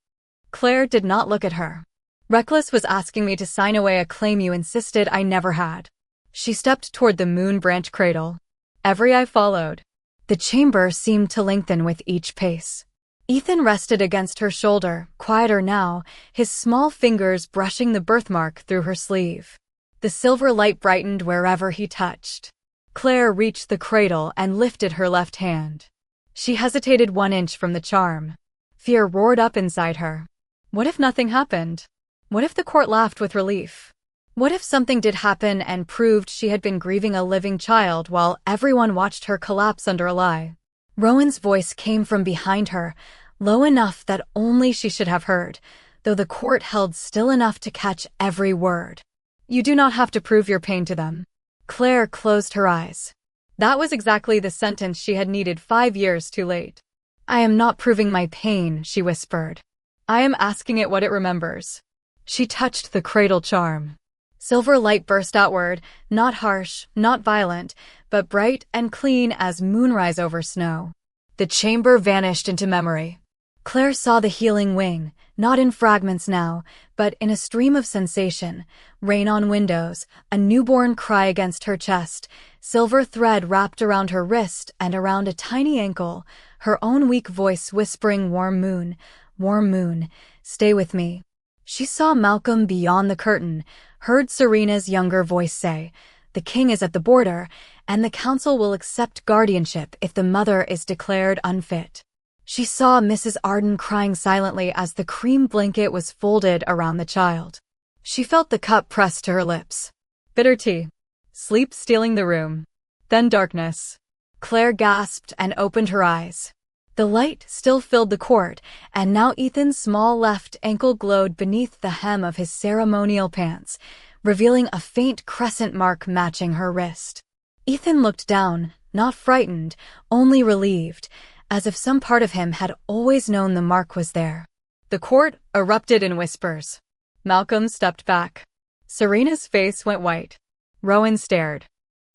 Claire did not look at her. Reckless was asking me to sign away a claim you insisted I never had. She stepped toward the moon branch cradle. Every eye followed. The chamber seemed to lengthen with each pace. Ethan rested against her shoulder, quieter now, his small fingers brushing the birthmark through her sleeve. The silver light brightened wherever he touched. Claire reached the cradle and lifted her left hand. She hesitated 1 inch from the charm. Fear roared up inside her. What if nothing happened? What if the court laughed with relief? What if something did happen and proved she had been grieving a living child while everyone watched her collapse under a lie? Rowan's voice came from behind her, low enough that only she should have heard, though the court held still enough to catch every word. You do not have to prove your pain to them. Claire closed her eyes. That was exactly the sentence she had needed 5 years too late. I am not proving my pain, she whispered. I am asking it what it remembers. She touched the cradle charm. Silver light burst outward, not harsh, not violent, but bright and clean as moonrise over snow. The chamber vanished into memory. Claire saw the healing wing, not in fragments now, but in a stream of sensation. Rain on windows, a newborn cry against her chest, silver thread wrapped around her wrist and around a tiny ankle, her own weak voice whispering, warm moon, stay with me. She saw Malcolm beyond the curtain, heard Serena's younger voice say, the king is at the border, and the council will accept guardianship if the mother is declared unfit. She saw Mrs. Arden crying silently as the cream blanket was folded around the child. She felt the cup pressed to her lips. Bitter tea. Sleep stealing the room. Then darkness. Claire gasped and opened her eyes. The light still filled the court, and now Ethan's small left ankle glowed beneath the hem of his ceremonial pants, revealing a faint crescent mark matching her wrist. Ethan looked down, not frightened, only relieved, as if some part of him had always known the mark was there. The court erupted in whispers. Malcolm stepped back. Serena's face went white. Rowan stared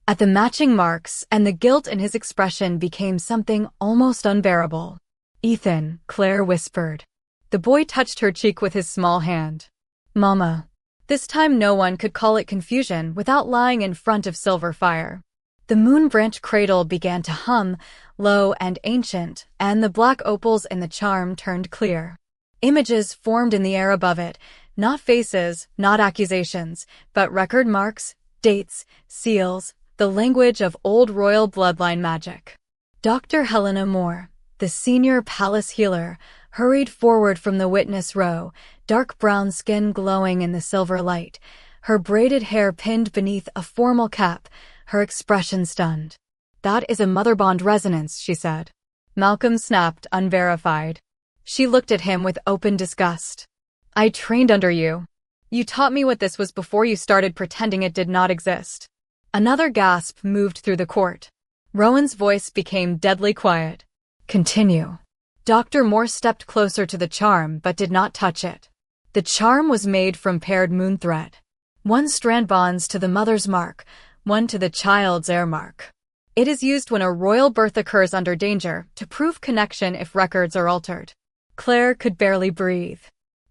at the matching marks, and the guilt in his expression became something almost unbearable. Ethan, Claire whispered. The boy touched her cheek with his small hand. Mama. This time no one could call it confusion without lying in front of silver fire. The moon branch cradle began to hum, low and ancient, and the black opals in the charm turned clear. Images formed in the air above it, not faces, not accusations, but record marks, dates, seals, the language of old royal bloodline magic. Dr. Helena Moore, the senior palace healer, hurried forward from the witness row, dark brown skin glowing in the silver light, her braided hair pinned beneath a formal cap, her expression stunned. That is a mother bond resonance, she said. Malcolm snapped, unverified. She looked at him with open disgust. I trained under you. You taught me what this was before you started pretending it did not exist. Another gasp moved through the court. Rowan's voice became deadly quiet. Continue. Dr. Moore stepped closer to the charm but did not touch it. The charm was made from paired moon thread. One strand bonds to the mother's mark, one to the child's heir mark. It is used when a royal birth occurs under danger to prove connection if records are altered. Claire could barely breathe.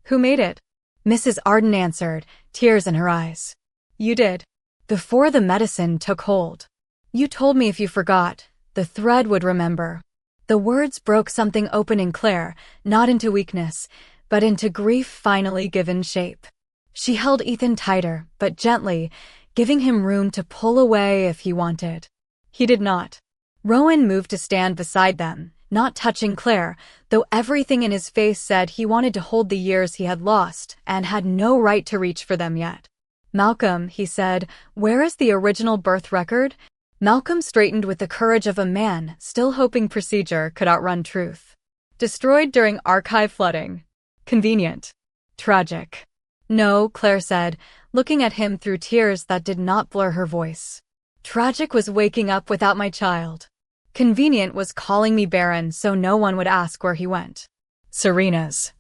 Who made it? Mrs. Arden answered, tears in her eyes. You did. Before the medicine took hold. You told me if you forgot, the thread would remember. The words broke something open in Claire, not into weakness, but into grief finally given shape. She held Ethan tighter, but gently, giving him room to pull away if he wanted. He did not. Rowan moved to stand beside them, not touching Claire, though everything in his face said he wanted to hold the years he had lost and had no right to reach for them yet. Malcolm, he said, where is the original birth record? Malcolm straightened with the courage of a man still hoping procedure could outrun truth. Destroyed during archive flooding. Convenient. Tragic. No, Claire said, looking at him through tears that did not blur her voice. Tragic was waking up without my child. Convenient was calling me Barren so no one would ask where he went. Serena's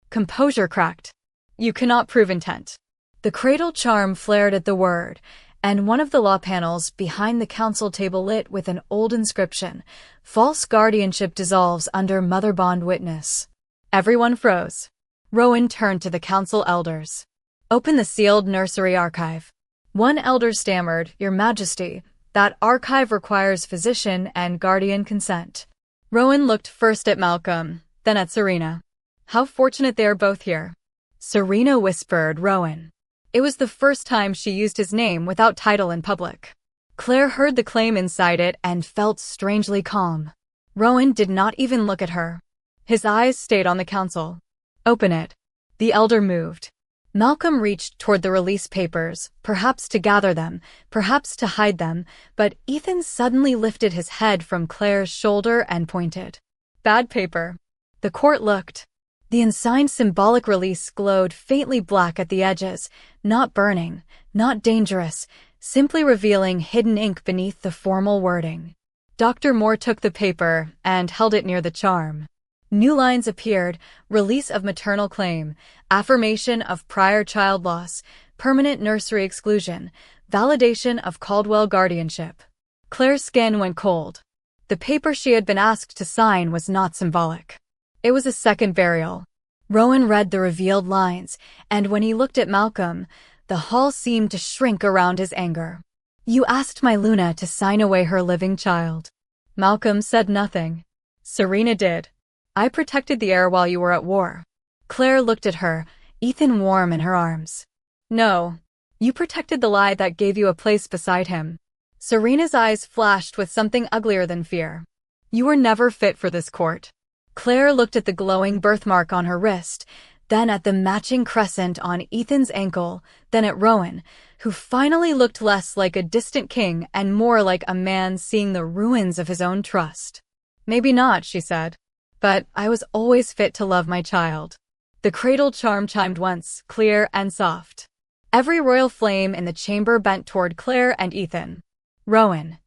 composure cracked. You cannot prove intent. The cradle charm flared at the word, and one of the law panels behind the council table lit with an old inscription, false guardianship dissolves under mother bond witness. Everyone froze. Rowan turned to the council elders. Open the sealed nursery archive. One elder stammered, Your Majesty, that archive requires physician and guardian consent. Rowan looked first at Malcolm, then at Serena. How fortunate they are both here. Serena whispered Rowan. It was the first time she used his name without title in public. Claire heard the claim inside it and felt strangely calm. Rowan did not even look at her. His eyes stayed on the council. Open it. The elder moved. Malcolm reached toward the release papers, perhaps to gather them, perhaps to hide them, but Ethan suddenly lifted his head from Claire's shoulder and pointed. Bad paper. The court looked. The unsigned symbolic release glowed faintly black at the edges, not burning, not dangerous, simply revealing hidden ink beneath the formal wording. Dr. Moore took the paper and held it near the charm. New lines appeared: release of maternal claim, affirmation of prior child loss, permanent nursery exclusion, validation of Caldwell guardianship. Claire's skin went cold. The paper she had been asked to sign was not symbolic. It was a second burial. Rowan read the revealed lines, and when he looked at Malcolm, the hall seemed to shrink around his anger. You asked my Luna to sign away her living child. Malcolm said nothing. Serena did. I protected the heir while you were at war. Claire looked at her, Ethan warm in her arms. No. You protected the lie that gave you a place beside him. Serena's eyes flashed with something uglier than fear. You were never fit for this court. Claire looked at the glowing birthmark on her wrist, then at the matching crescent on Ethan's ankle, then at Rowan, who finally looked less like a distant king and more like a man seeing the ruins of his own trust. Maybe not, she said. But I was always fit to love my child. The cradle charm chimed once, clear and soft. Every royal flame in the chamber bent toward Claire and Ethan. Rowan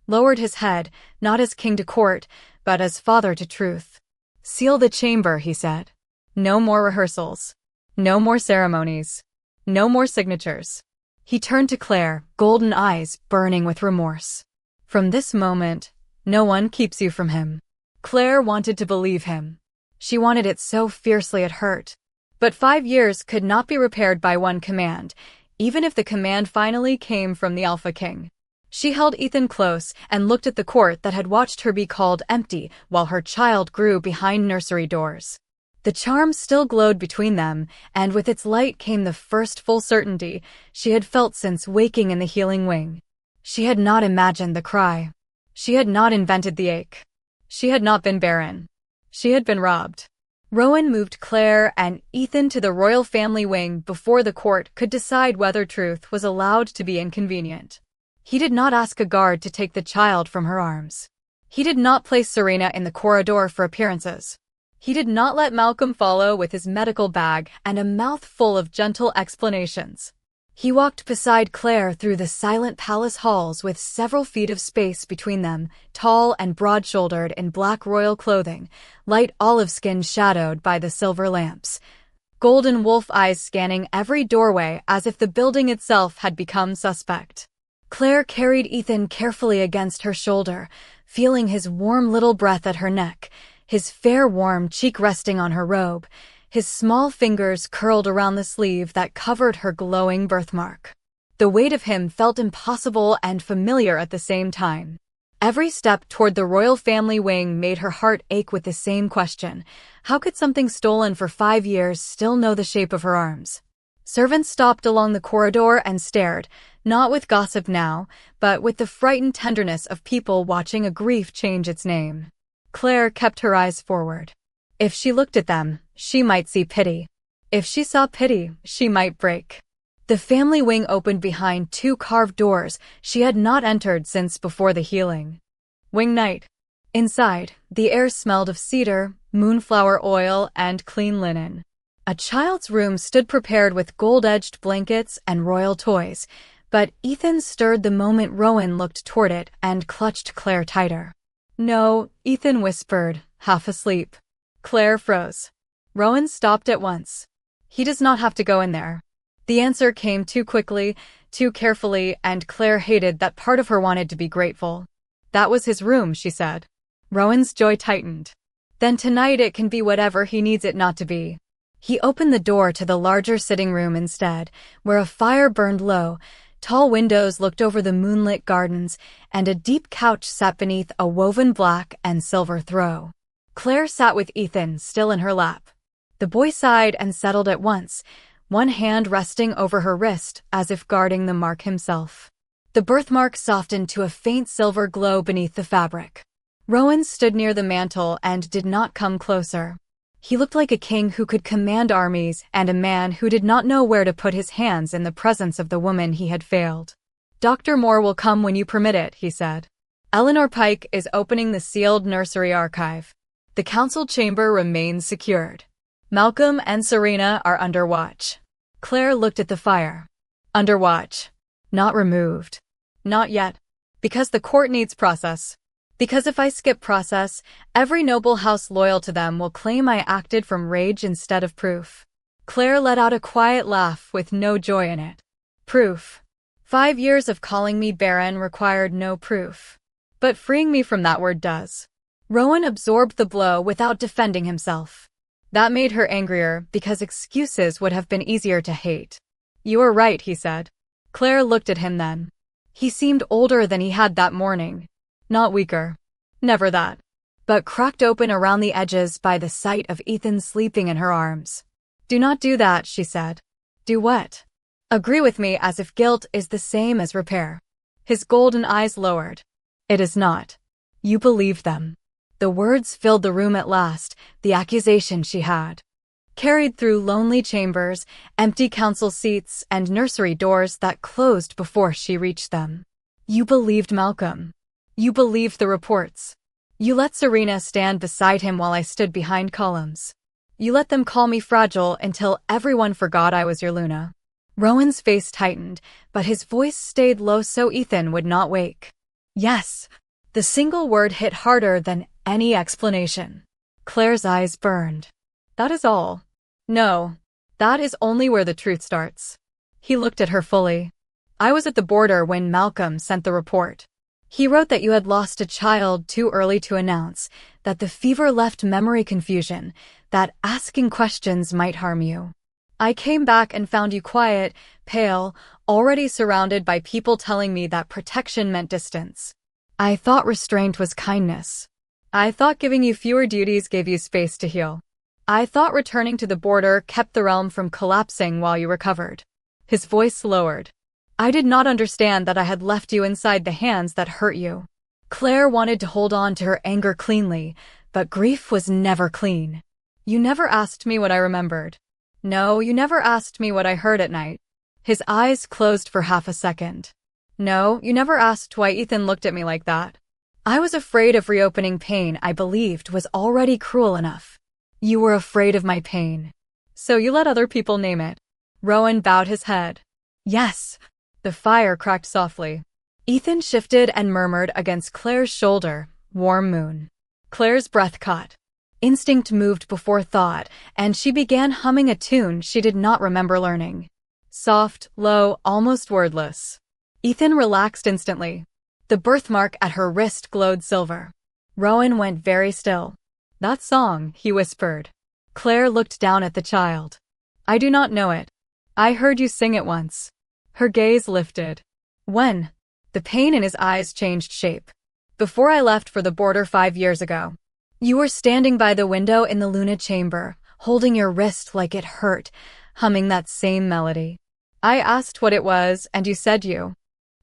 lowered his head, not as king to court, but as father to truth. Seal the chamber, he said. No more rehearsals. No more ceremonies. No more signatures. He turned to Claire, golden eyes burning with remorse. From this moment, no one keeps you from him. Claire wanted to believe him. She wanted it so fiercely it hurt. But 5 years could not be repaired by one command, even if the command finally came from the Alpha King. She held Ethan close and looked at the court that had watched her be called empty while her child grew behind nursery doors. The charm still glowed between them, and with its light came the first full certainty she had felt since waking in the healing wing. She had not imagined the cry. She had not invented the ache. She had not been barren. She had been robbed. Rowan moved Claire and Ethan to the royal family wing before the court could decide whether truth was allowed to be inconvenient. He did not ask a guard to take the child from her arms. He did not place Serena in the corridor for appearances. He did not let Malcolm follow with his medical bag and a mouth full of gentle explanations. He walked beside Claire through the silent palace halls with several feet of space between them, tall and broad-shouldered in black royal clothing, light olive skin shadowed by the silver lamps, golden wolf eyes scanning every doorway as if the building itself had become suspect. Claire carried Ethan carefully against her shoulder, feeling his warm little breath at her neck, his fair warm cheek resting on her robe, his small fingers curled around the sleeve that covered her glowing birthmark. The weight of him felt impossible and familiar at the same time. Every step toward the royal family wing made her heart ache with the same question. How could something stolen for 5 years still know the shape of her arms? Servants stopped along the corridor and stared, not with gossip now, but with the frightened tenderness of people watching a grief change its name. Claire kept her eyes forward. If she looked at them, she might see pity. If she saw pity, she might break. The family wing opened behind 2 carved doors she had not entered since before the healing. Wing night. Inside, the air smelled of cedar, moonflower oil, and clean linen. A child's room stood prepared with gold-edged blankets and royal toys, but Ethan stirred the moment Rowan looked toward it and clutched Claire tighter. No, Ethan whispered, half asleep. Claire froze. Rowan stopped at once. He does not have to go in there. The answer came too quickly, too carefully, and Claire hated that part of her wanted to be grateful. That was his room, she said. Rowan's joy tightened. Then tonight it can be whatever he needs it not to be. He opened the door to the larger sitting room instead, where a fire burned low, tall windows looked over the moonlit gardens, and a deep couch sat beneath a woven black and silver throw. Claire sat with Ethan still in her lap. The boy sighed and settled at once, one hand resting over her wrist as if guarding the mark himself. The birthmark softened to a faint silver glow beneath the fabric. Rowan stood near the mantel and did not come closer. He looked like a king who could command armies and a man who did not know where to put his hands in the presence of the woman he had failed. "Dr. Moore will come when you permit it," he said. "Eleanor Pike is opening the sealed nursery archive. The council chamber remains secured. Malcolm and Serena are under watch." Claire looked at the fire. "Under watch. Not removed. Not yet. Because the court needs process. Because if I skip process, every noble house loyal to them will claim I acted from rage instead of proof." Claire let out a quiet laugh with no joy in it. "Proof. 5 years of calling me Barren required no proof. But freeing me from that word does." Rowan absorbed the blow without defending himself. That made her angrier because excuses would have been easier to hate. "You are right," he said. Claire looked at him then. He seemed older than he had that morning. Not weaker. Never that. But cracked open around the edges by the sight of Ethan sleeping in her arms. "Do not do that," she said. "Do what?" "Agree with me as if guilt is the same as repair." His golden eyes lowered. "It is not. You believe them." The words filled the room at last, the accusation she had carried through lonely chambers, empty council seats, and nursery doors that closed before she reached them. "You believed Malcolm. You believed the reports. You let Serena stand beside him while I stood behind columns. You let them call me fragile until everyone forgot I was your Luna." Rowan's face tightened, but his voice stayed low so Ethan would not wake. "Yes." The single word hit harder than any explanation. Claire's eyes burned. "That is all." "No. That is only where the truth starts." He looked at her fully. "I was at the border when Malcolm sent the report. He wrote that you had lost a child too early to announce, that the fever left memory confusion, that asking questions might harm you. I came back and found you quiet, pale, already surrounded by people telling me that protection meant distance. I thought restraint was kindness. I thought giving you fewer duties gave you space to heal. I thought returning to the border kept the realm from collapsing while you recovered." His voice lowered. "I did not understand that I had left you inside the hands that hurt you." Claire wanted to hold on to her anger cleanly, but grief was never clean. "You never asked me what I remembered. No, you never asked me what I heard at night." His eyes closed for half a second. "No, you never asked why Ethan looked at me like that. I was afraid of reopening pain I believed was already cruel enough. You were afraid of my pain. So you let other people name it." Rowan bowed his head. "Yes." The fire cracked softly. Ethan shifted and murmured against Claire's shoulder, "Warm moon." Claire's breath caught. Instinct moved before thought, and she began humming a tune she did not remember learning. Soft, low, almost wordless. Ethan relaxed instantly. The birthmark at her wrist glowed silver. Rowan went very still. "That song," he whispered. Claire looked down at the child. "I do not know it. I heard you sing it once." Her gaze lifted. "When?" The pain in his eyes changed shape. "Before I left for the border 5 years ago. You were standing by the window in the Luna chamber, holding your wrist like it hurt, humming that same melody. I asked what it was, and you said you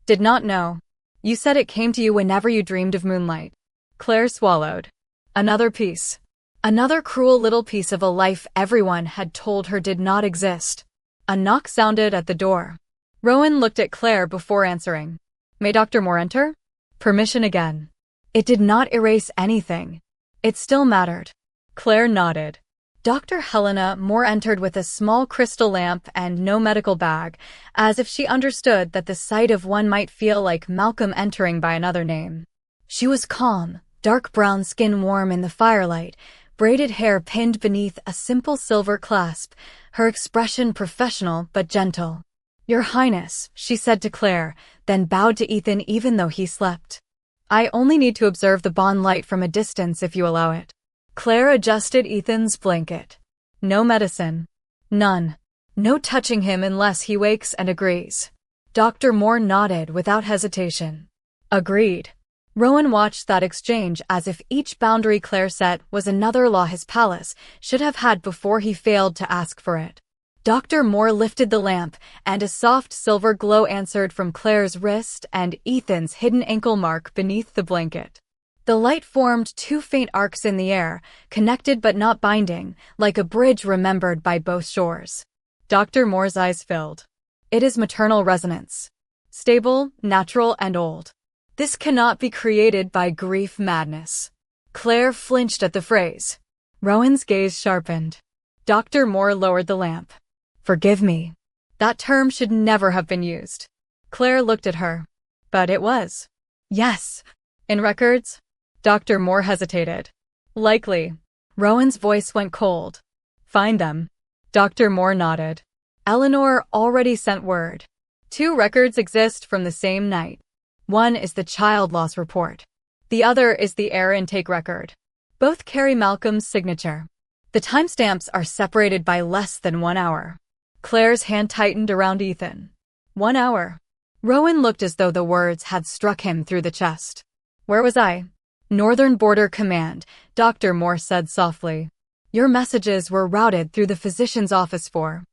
did not know. You said it came to you whenever you dreamed of moonlight." Claire swallowed. Another piece. Another cruel little piece of a life everyone had told her did not exist. A knock sounded at the door. Rowan looked at Claire before answering. "May Dr. Moore enter?" Permission again. It did not erase anything. It still mattered. Claire nodded. Dr. Helena Moore entered with a small crystal lamp and no medical bag, as if she understood that the sight of one might feel like Malcolm entering by another name. She was calm, dark brown skin warm in the firelight, braided hair pinned beneath a simple silver clasp, her expression professional but gentle. "Your Highness," she said to Claire, then bowed to Ethan even though he slept. "I only need to observe the bond light from a distance if you allow it." Claire adjusted Ethan's blanket. No medicine. None. No touching him unless he wakes and agrees. Dr. Moore nodded without hesitation. Agreed. Rowan watched that exchange as if each boundary Claire set was another law his palace should have had before he failed to ask for it. Dr. Moore lifted the lamp, and a soft silver glow answered from Claire's wrist and Ethan's hidden ankle mark beneath the blanket. The light formed two faint arcs in the air, connected but not binding, like a bridge remembered by both shores. Dr. Moore's eyes filled. It is maternal resonance. Stable, natural, and old. This cannot be created by grief madness. Claire flinched at the phrase. Rowan's gaze sharpened. Dr. Moore lowered the lamp. Forgive me. That term should never have been used. Claire looked at her. But it was. Yes. In records? Dr. Moore hesitated. Likely. Rowan's voice went cold. Find them. Dr. Moore nodded. Eleanor already sent word. 2 records exist from the same night. One is the child loss report. The other is the Heir intake record. Both carry Malcolm's signature. The timestamps are separated by less than 1 hour. Claire's hand tightened around Ethan. 1 hour. Rowan looked as though the words had struck him through the chest. Where was I? Northern Border Command, Dr. Moore said softly. Your messages were routed through the physician's office for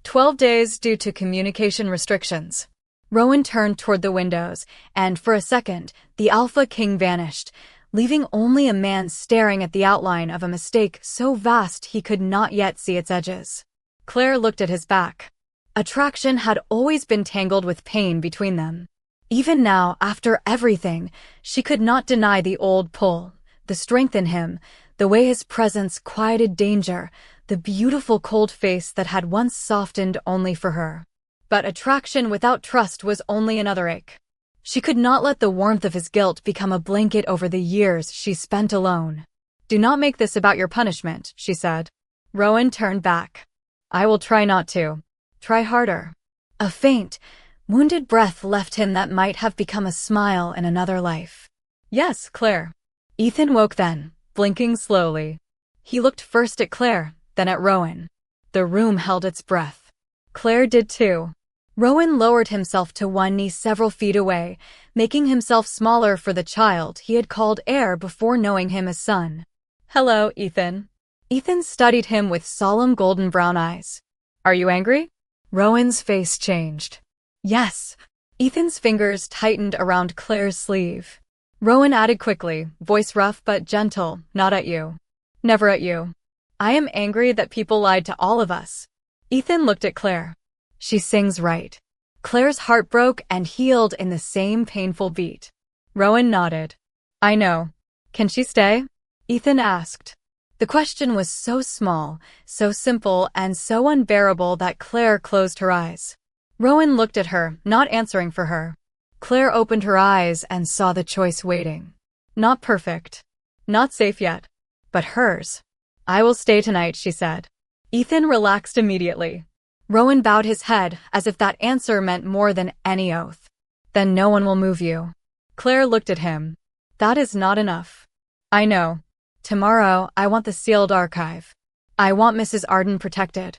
12 days due to communication restrictions. Rowan turned toward the windows, and for a second, the Alpha King vanished, leaving only a man staring at the outline of a mistake so vast he could not yet see its edges. Claire looked at his back. Attraction had always been tangled with pain between them. Even now, after everything, she could not deny the old pull, the strength in him, the way his presence quieted danger, the beautiful cold face that had once softened only for her. But attraction without trust was only another ache. She could not let the warmth of his guilt become a blanket over the years she spent alone. Do not make this about your punishment, she said. Rowan turned back. I will try not to. Try harder. A faint, wounded breath left him that might have become a smile in another life. Yes, Claire. Ethan woke then, blinking slowly. He looked first at Claire, then at Rowan. The room held its breath. Claire did too. Rowan lowered himself to one knee several feet away, making himself smaller for the child he had called Heir before knowing him as son. Hello, Ethan. Ethan studied him with solemn golden brown eyes. Are you angry? Rowan's face changed. Yes. Ethan's fingers tightened around Claire's sleeve. Rowan added quickly, voice rough but gentle, not at you. Never at you. I am angry that people lied to all of us. Ethan looked at Claire. She sings right. Claire's heart broke and healed in the same painful beat. Rowan nodded. I know. Can she stay? Ethan asked. The question was so small, so simple, and so unbearable that Claire closed her eyes. Rowan looked at her, not answering for her. Claire opened her eyes and saw the choice waiting. Not perfect. Not safe yet. But hers. I will stay tonight, she said. Ethan relaxed immediately. Rowan bowed his head as if that answer meant more than any oath. Then no one will move you. Claire looked at him. That is not enough. I know. Tomorrow, I want the sealed archive. I want Mrs. Arden protected.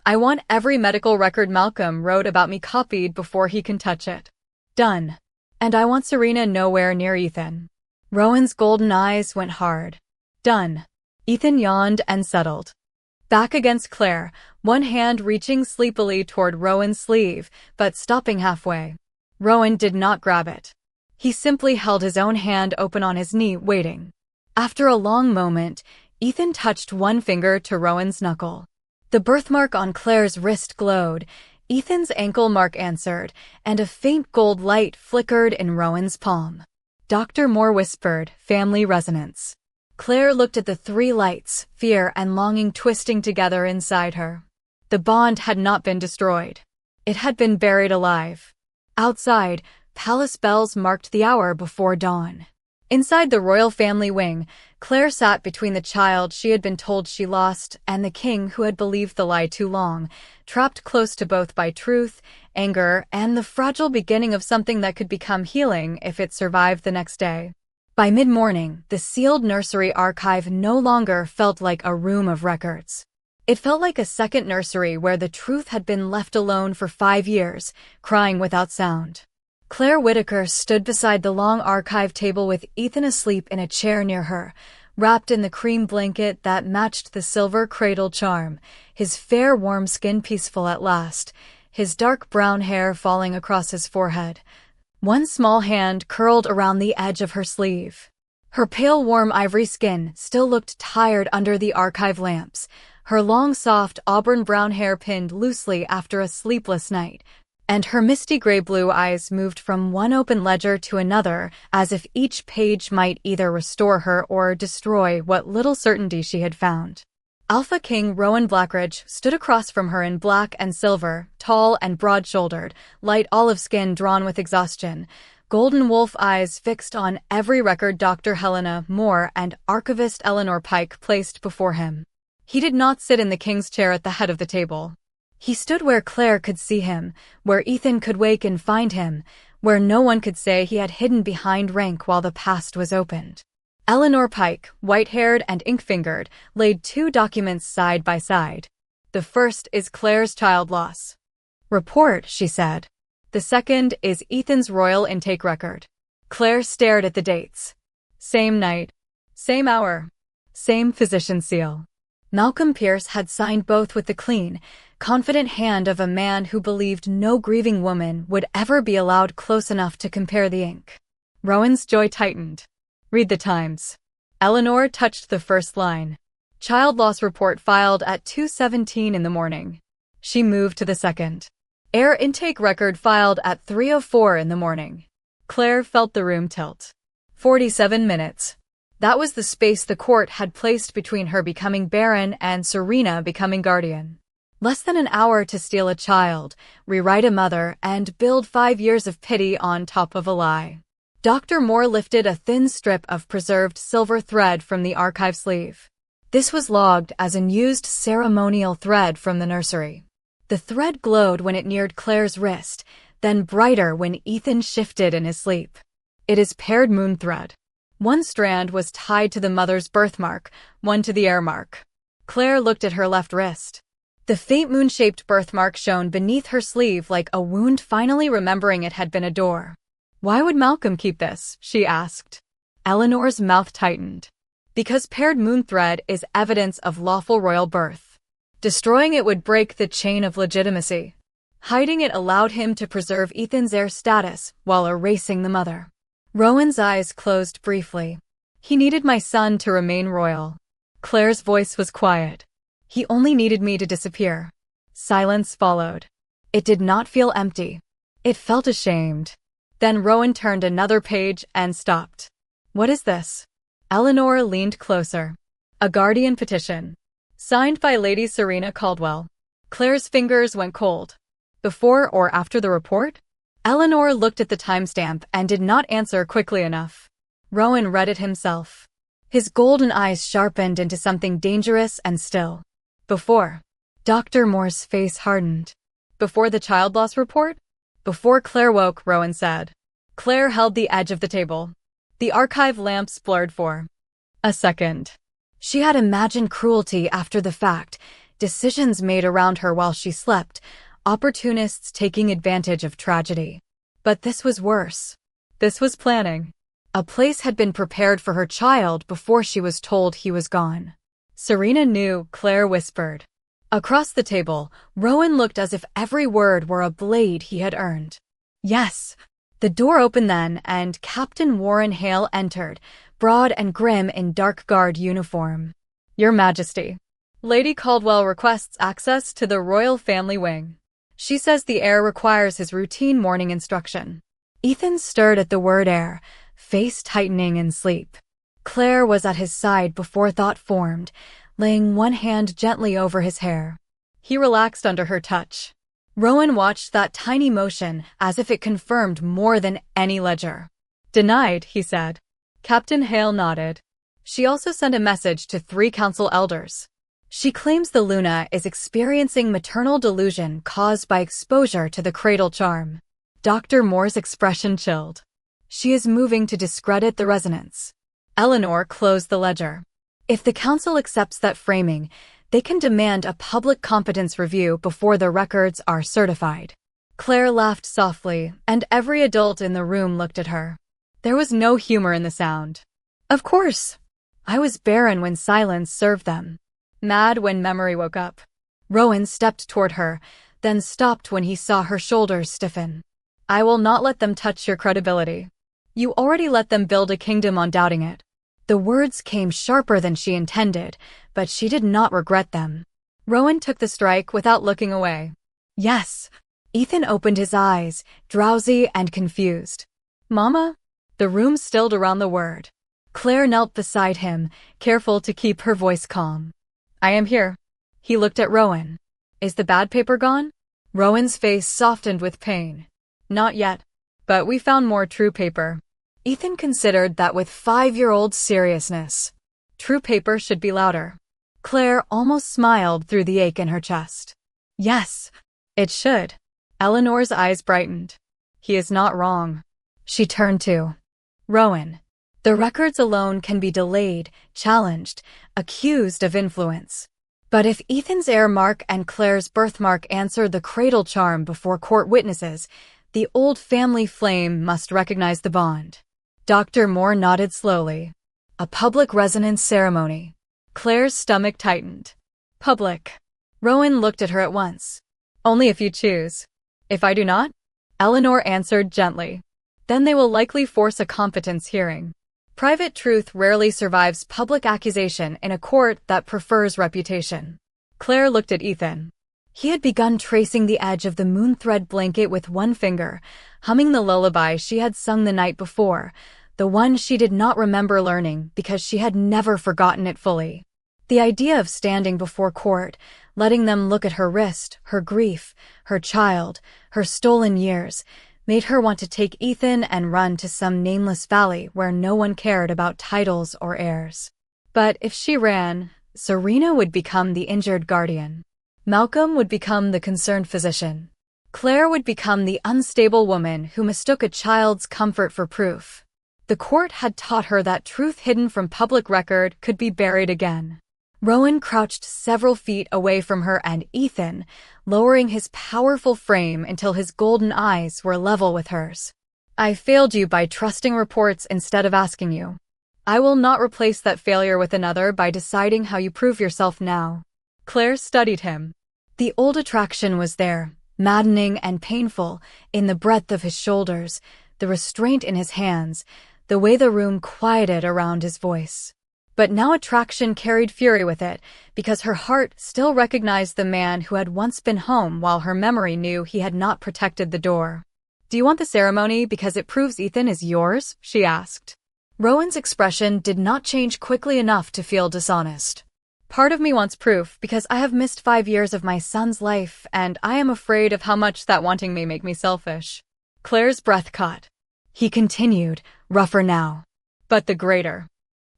I want every medical record Malcolm wrote about me copied before he can touch it. Done. And I want Serena nowhere near Ethan. Rowan's golden eyes went hard. Done. Ethan yawned and settled. Back against Claire, one hand reaching sleepily toward Rowan's sleeve, but stopping halfway. Rowan did not grab it. He simply held his own hand open on his knee, waiting. After a long moment, Ethan touched one finger to Rowan's knuckle. The birthmark on Claire's wrist glowed, Ethan's ankle mark answered, and a faint gold light flickered in Rowan's palm. Dr. Moore whispered, family resonance. Claire looked at the 3 lights, fear and longing twisting together inside her. The bond had not been destroyed. It had been buried alive. Outside, palace bells marked the hour before dawn. Inside the royal family wing, Claire sat between the child she had been told she lost and the king who had believed the lie too long, trapped close to both by truth, anger, and the fragile beginning of something that could become healing if it survived the next day. By mid-morning, the sealed nursery archive no longer felt like a room of records. It felt like a second nursery where the truth had been left alone for 5 years, crying without sound. Claire Whitaker stood beside the long archive table with Ethan asleep in a chair near her, wrapped in the cream blanket that matched the silver cradle charm, his fair warm skin peaceful at last, his dark brown hair falling across his forehead. One small hand curled around the edge of her sleeve. Her pale warm ivory skin still looked tired under the archive lamps, her long soft auburn brown hair pinned loosely after a sleepless night, and her misty gray-blue eyes moved from one open ledger to another as if each page might either restore her or destroy what little certainty she had found. Alpha King Rowan Blackridge stood across from her in black and silver, tall and broad-shouldered, light olive skin drawn with exhaustion, golden wolf eyes fixed on every record Dr. Helena Moore and archivist Eleanor Pike placed before him. He did not sit in the king's chair at the head of the table. He stood where Claire could see him, where Ethan could wake and find him, where no one could say he had hidden behind rank while the past was opened. Eleanor Pike, white-haired and ink-fingered, laid 2 documents side by side. The first is Claire's child loss report, she said. The second is Ethan's royal intake record. Claire stared at the dates. Same night, same hour, same physician seal. Malcolm Pierce had signed both with the clean, confident hand of a man who believed no grieving woman would ever be allowed close enough to compare the ink. Rowan's jaw tightened. Read the Times. Eleanor touched the first line. Child loss report filed at 2:17 in the morning. She moved to the second. Heir intake record filed at 3:04 in the morning. Claire felt the room tilt. 47 minutes. That was the space the court had placed between her becoming Barren and Serena becoming guardian. Less than an hour to steal a child, rewrite a mother, and build 5 years of pity on top of a lie. Dr. Moore lifted a thin strip of preserved silver thread from the archive sleeve. This was logged as unused ceremonial thread from the nursery. The thread glowed when it neared Claire's wrist, then brighter when Ethan shifted in his sleep. It is paired moon thread. One strand was tied to the mother's birthmark, one to the heir mark. Claire looked at her left wrist. The faint moon-shaped birthmark shone beneath her sleeve like a wound finally remembering it had been a door. Why would Malcolm keep this? She asked. Eleanor's mouth tightened. Because paired moon thread is evidence of lawful royal birth. Destroying it would break the chain of legitimacy. Hiding it allowed him to preserve Ethan's heir status while erasing the mother. Rowan's eyes closed briefly. He needed my son to remain royal. Claire's voice was quiet. He only needed me to disappear. Silence followed. It did not feel empty. It felt ashamed. Then Rowan turned another page and stopped. What is this? Eleanor leaned closer. A guardian petition. Signed by Lady Serena Caldwell. Claire's fingers went cold. Before or after the report? Eleanor looked at the timestamp and did not answer quickly enough. Rowan read it himself. His golden eyes sharpened into something dangerous and still. Before. Dr. Moore's face hardened. Before the child loss report? Before Claire woke, Rowan said. Claire held the edge of the table. The archive lamps blurred for a second. She had imagined cruelty after the fact, decisions made around her while she slept, opportunists taking advantage of tragedy. But this was worse. This was planning. A place had been prepared for her child before she was told he was gone. Serena knew, Claire whispered. Across the table, Rowan looked as if every word were a blade he had earned. Yes. The door opened then, and Captain Warren Hale entered, broad and grim in dark guard uniform. Your Majesty. Lady Caldwell requests access to the royal family wing. She says the heir requires his routine morning instruction. Ethan stirred at the word heir, face tightening in sleep. Claire was at his side before thought formed, laying one hand gently over his hair. He relaxed under her touch. Rowan watched that tiny motion as if it confirmed more than any ledger. Denied, he said. Captain Hale nodded. She also sent a message to 3 council elders. She claims the Luna is experiencing maternal delusion caused by exposure to the cradle charm. Dr. Moore's expression chilled. She is moving to discredit the resonance. Eleanor closed the ledger. If the council accepts that framing, They can demand a public competence review before the records are certified. Claire laughed softly, and every adult in the room looked at her. There was no humor in the sound. Of course. I was barren when silence served them. Mad when memory woke up. Rowan stepped toward her, then stopped when he saw her shoulders stiffen. I will not let them touch your credibility. You already let them build a kingdom on doubting it. The words came sharper than she intended, but she did not regret them. Rowan took the strike without looking away. Yes. Ethan opened his eyes, drowsy and confused. Mama? The room stilled around the word. Claire knelt beside him, careful to keep her voice calm. I am here. He looked at Rowan. Is the bad paper gone? Rowan's face softened with pain. Not yet. But we found more true paper. Ethan considered that with 5-year-old seriousness. True paper should be louder. Claire almost smiled through the ache in her chest. Yes, it should. Eleanor's eyes brightened. He is not wrong. She turned to Rowan. The records alone can be delayed, challenged, accused of influence. But if Ethan's heir mark and Claire's birthmark answer the cradle charm before court witnesses, the old family flame must recognize the bond. Dr. Moore nodded slowly. A public resonance ceremony. Claire's stomach tightened. Public. Rowan looked at her at once. Only if you choose. If I do not? Eleanor answered gently. Then they will likely force a competence hearing. Private truth rarely survives public accusation in a court that prefers reputation. Claire looked at Ethan. He had begun tracing the edge of the moon-thread blanket with one finger, humming the lullaby she had sung the night before, the one she did not remember learning because she had never forgotten it fully. The idea of standing before court, letting them look at her wrist, her grief, her child, her stolen years, made her want to take Ethan and run to some nameless valley where no one cared about titles or heirs. But if she ran, Serena would become the injured guardian. Malcolm would become the concerned physician. Claire would become the unstable woman who mistook a child's comfort for proof. The court had taught her that truth hidden from public record could be buried again. Rowan crouched several feet away from her and Ethan, lowering his powerful frame until his golden eyes were level with hers. I failed you by trusting reports instead of asking you. I will not replace that failure with another by deciding how you prove yourself now. Claire studied him. The old attraction was there, maddening and painful, in the breadth of his shoulders, the restraint in his hands, the way the room quieted around his voice. But now attraction carried fury with it, because her heart still recognized the man who had once been home while her memory knew he had not protected the door. Do you want the ceremony because it proves Ethan is yours? She asked. Rowan's expression did not change quickly enough to feel dishonest. Part of me wants proof because I have missed 5 years of my son's life, and I am afraid of how much that wanting may make me selfish. Claire's breath caught. He continued, rougher now. But the greater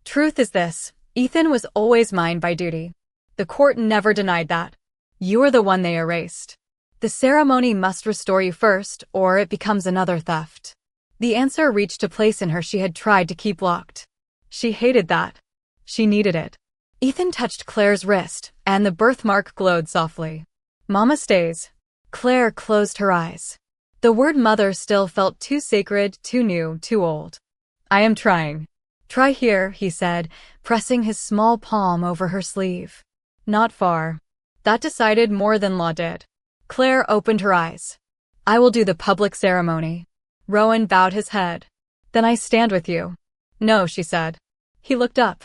truth is this: Ethan was always mine by duty. The court never denied that. You are the one they erased. The ceremony must restore you first, or it becomes another theft. The answer reached a place in her she had tried to keep locked. She hated that. She needed it. Ethan touched Claire's wrist, and the birthmark glowed softly. Mama stays. Claire closed her eyes. The word mother still felt too sacred, too new, too old. I am trying. Try here, he said, pressing his small palm over her sleeve. Not far. That decided more than law did. Claire opened her eyes. I will do the public ceremony. Rowan bowed his head. Then I stand with you. No, she said. He looked up.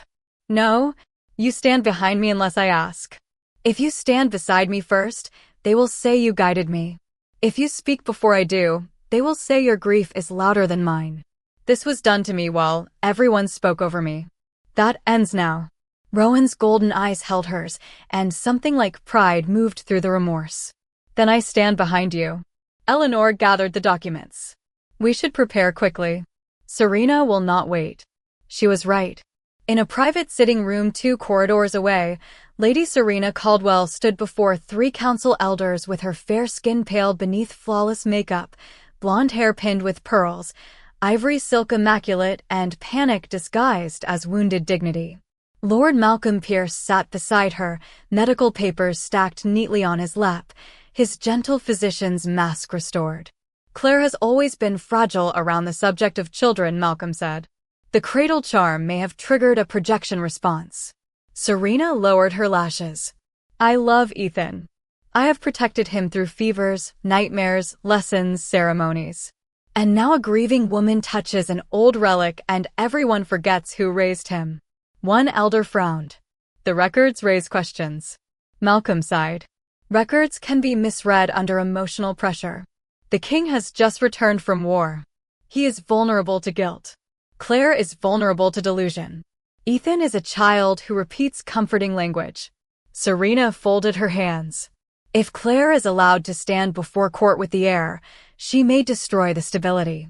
No, you stand behind me unless I ask. If you stand beside me first, they will say you guided me. If you speak before I do, they will say your grief is louder than mine. This was done to me while everyone spoke over me. That ends now. Rowan's golden eyes held hers, and something like pride moved through the remorse. Then I stand behind you. Eleanor gathered the documents. We should prepare quickly. Serena will not wait. She was right. In a private sitting room 2 corridors away, Lady Serena Caldwell stood before 3 council elders with her fair skin pale beneath flawless makeup, blonde hair pinned with pearls, ivory silk immaculate, and panic disguised as wounded dignity. Lord Malcolm Pierce sat beside her, medical papers stacked neatly on his lap, his gentle physician's mask restored. Claire has always been fragile around the subject of children, Malcolm said. The cradle charm may have triggered a projection response. Serena lowered her lashes. I love Ethan. I have protected him through fevers, nightmares, lessons, ceremonies. And now a grieving woman touches an old relic and everyone forgets who raised him. One elder frowned. The records raise questions. Malcolm sighed. Records can be misread under emotional pressure. The king has just returned from war. He is vulnerable to guilt. Claire is vulnerable to delusion. Ethan is a child who repeats comforting language. Serena folded her hands. If Claire is allowed to stand before court with the heir, she may destroy the stability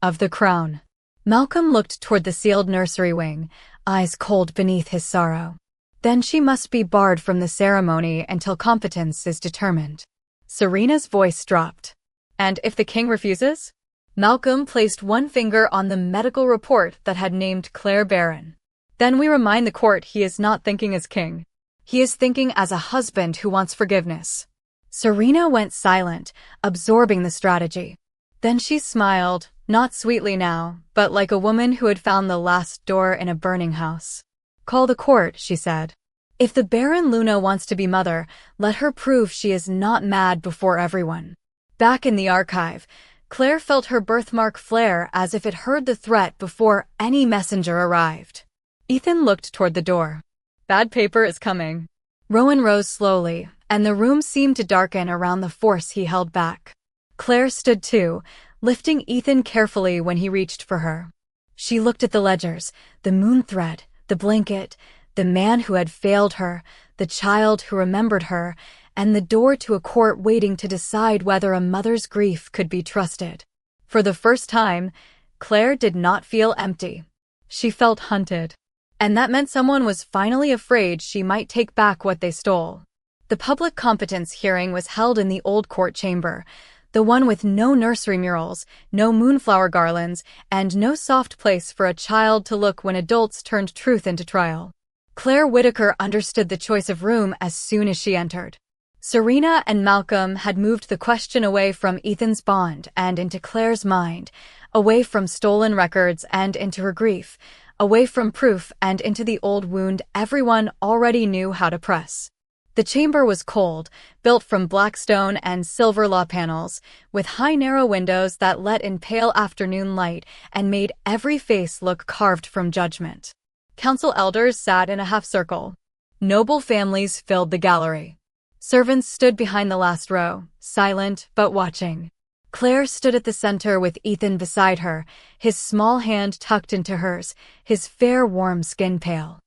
of the crown. Malcolm looked toward the sealed nursery wing, eyes cold beneath his sorrow. Then she must be barred from the ceremony until competence is determined. Serena's voice dropped. And if the king refuses? Malcolm placed one finger on the medical report that had named Claire Barren. Then we remind the court he is not thinking as king. He is thinking as a husband who wants forgiveness. Serena went silent, absorbing the strategy. Then she smiled, not sweetly now, but like a woman who had found the last door in a burning house. Call the court, she said. If the Baron Luna wants to be mother, let her prove she is not mad before everyone. Back in the archive, Claire felt her birthmark flare as if it heard the threat before any messenger arrived. Ethan looked toward the door. Bad paper is coming. Rowan rose slowly, and the room seemed to darken around the force he held back. Claire stood too, lifting Ethan carefully when he reached for her. She looked at the ledgers, the moon thread, the blanket, the man who had failed her, the child who remembered her, and the door to a court waiting to decide whether a mother's grief could be trusted. For the first time, Claire did not feel empty. She felt hunted. And that meant someone was finally afraid she might take back what they stole. The public competence hearing was held in the old court chamber, the one with no nursery murals, no moonflower garlands, and no soft place for a child to look when adults turned truth into trial. Claire Whitaker understood the choice of room as soon as she entered. Serena and Malcolm had moved the question away from Ethan's bond and into Claire's mind, away from stolen records and into her grief, away from proof and into the old wound everyone already knew how to press. The chamber was cold, built from black stone and silver law panels, with high narrow windows that let in pale afternoon light and made every face look carved from judgment. Council elders sat in a half-circle. Noble families filled the gallery. Servants stood behind the last row, silent but watching. Claire stood at the center with Ethan beside her, his small hand tucked into hers, his fair warm skin pale.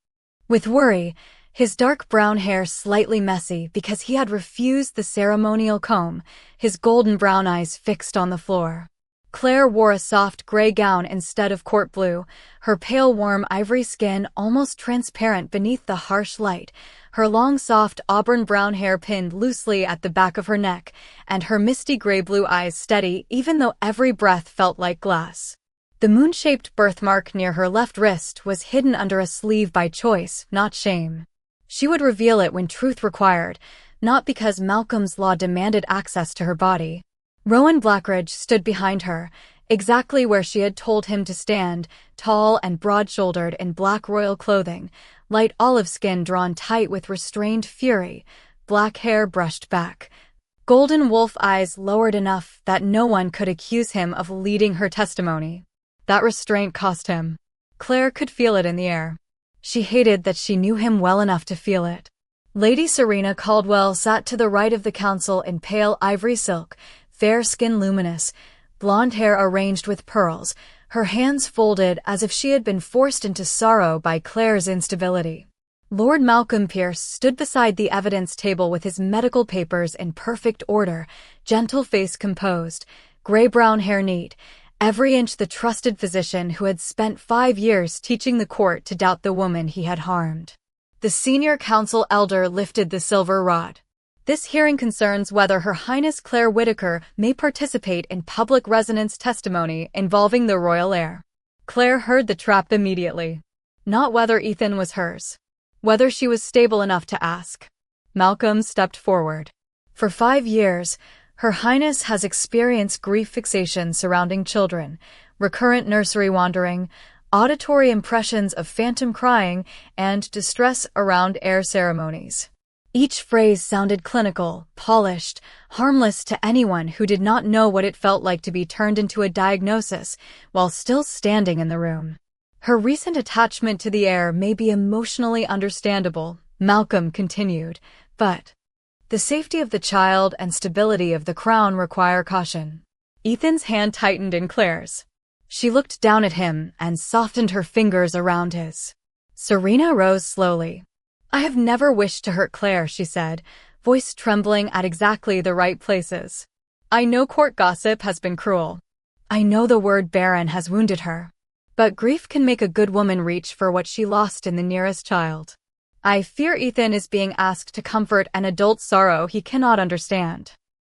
With worry, his dark brown hair slightly messy because he had refused the ceremonial comb, his golden brown eyes fixed on the floor. Claire wore a soft gray gown instead of court blue, her pale warm ivory skin almost transparent beneath the harsh light, her long soft auburn brown hair pinned loosely at the back of her neck, and her misty gray-blue eyes steady even though every breath felt like glass. The moon-shaped birthmark near her left wrist was hidden under a sleeve by choice, not shame. She would reveal it when truth required, not because Malcolm's law demanded access to her body. Rowan Blackridge stood behind her, exactly where she had told him to stand, tall and broad-shouldered in black royal clothing, light olive skin drawn tight with restrained fury, black hair brushed back, golden wolf eyes lowered enough that no one could accuse him of leading her testimony. That restraint cost him. Claire could feel it in the air. She hated that she knew him well enough to feel it. Lady Serena Caldwell sat to the right of the council in pale ivory silk, fair skin luminous, blonde hair arranged with pearls, her hands folded as if she had been forced into sorrow by Claire's instability. Lord Malcolm Pierce stood beside the evidence table with his medical papers in perfect order, gentle face composed, gray-brown hair neat, every inch the trusted physician who had spent 5 years teaching the court to doubt the woman he had harmed. The senior council elder lifted the silver rod. This hearing concerns whether Her Highness Claire Whitaker may participate in public resonance testimony involving the royal heir. Claire heard the trap immediately. Not whether Ethan was hers. whether she was stable enough to ask. Malcolm stepped forward. For 5 years, Her Highness has experienced grief fixation surrounding children, recurrent nursery wandering, auditory impressions of phantom crying, and distress around heir ceremonies. Each phrase sounded clinical, polished, harmless to anyone who did not know what it felt like to be turned into a diagnosis while still standing in the room. Her recent attachment to the heir may be emotionally understandable, Malcolm continued, but the safety of the child and stability of the crown require caution. Ethan's hand tightened in Claire's. She looked down at him and softened her fingers around his. Serena rose slowly. I have never wished to hurt Claire, she said, voice trembling at exactly the right places. I know court gossip has been cruel. I know the word Barren has wounded her. But grief can make a good woman reach for what she lost in the nearest child. I fear Ethan is being asked to comfort an adult sorrow he cannot understand.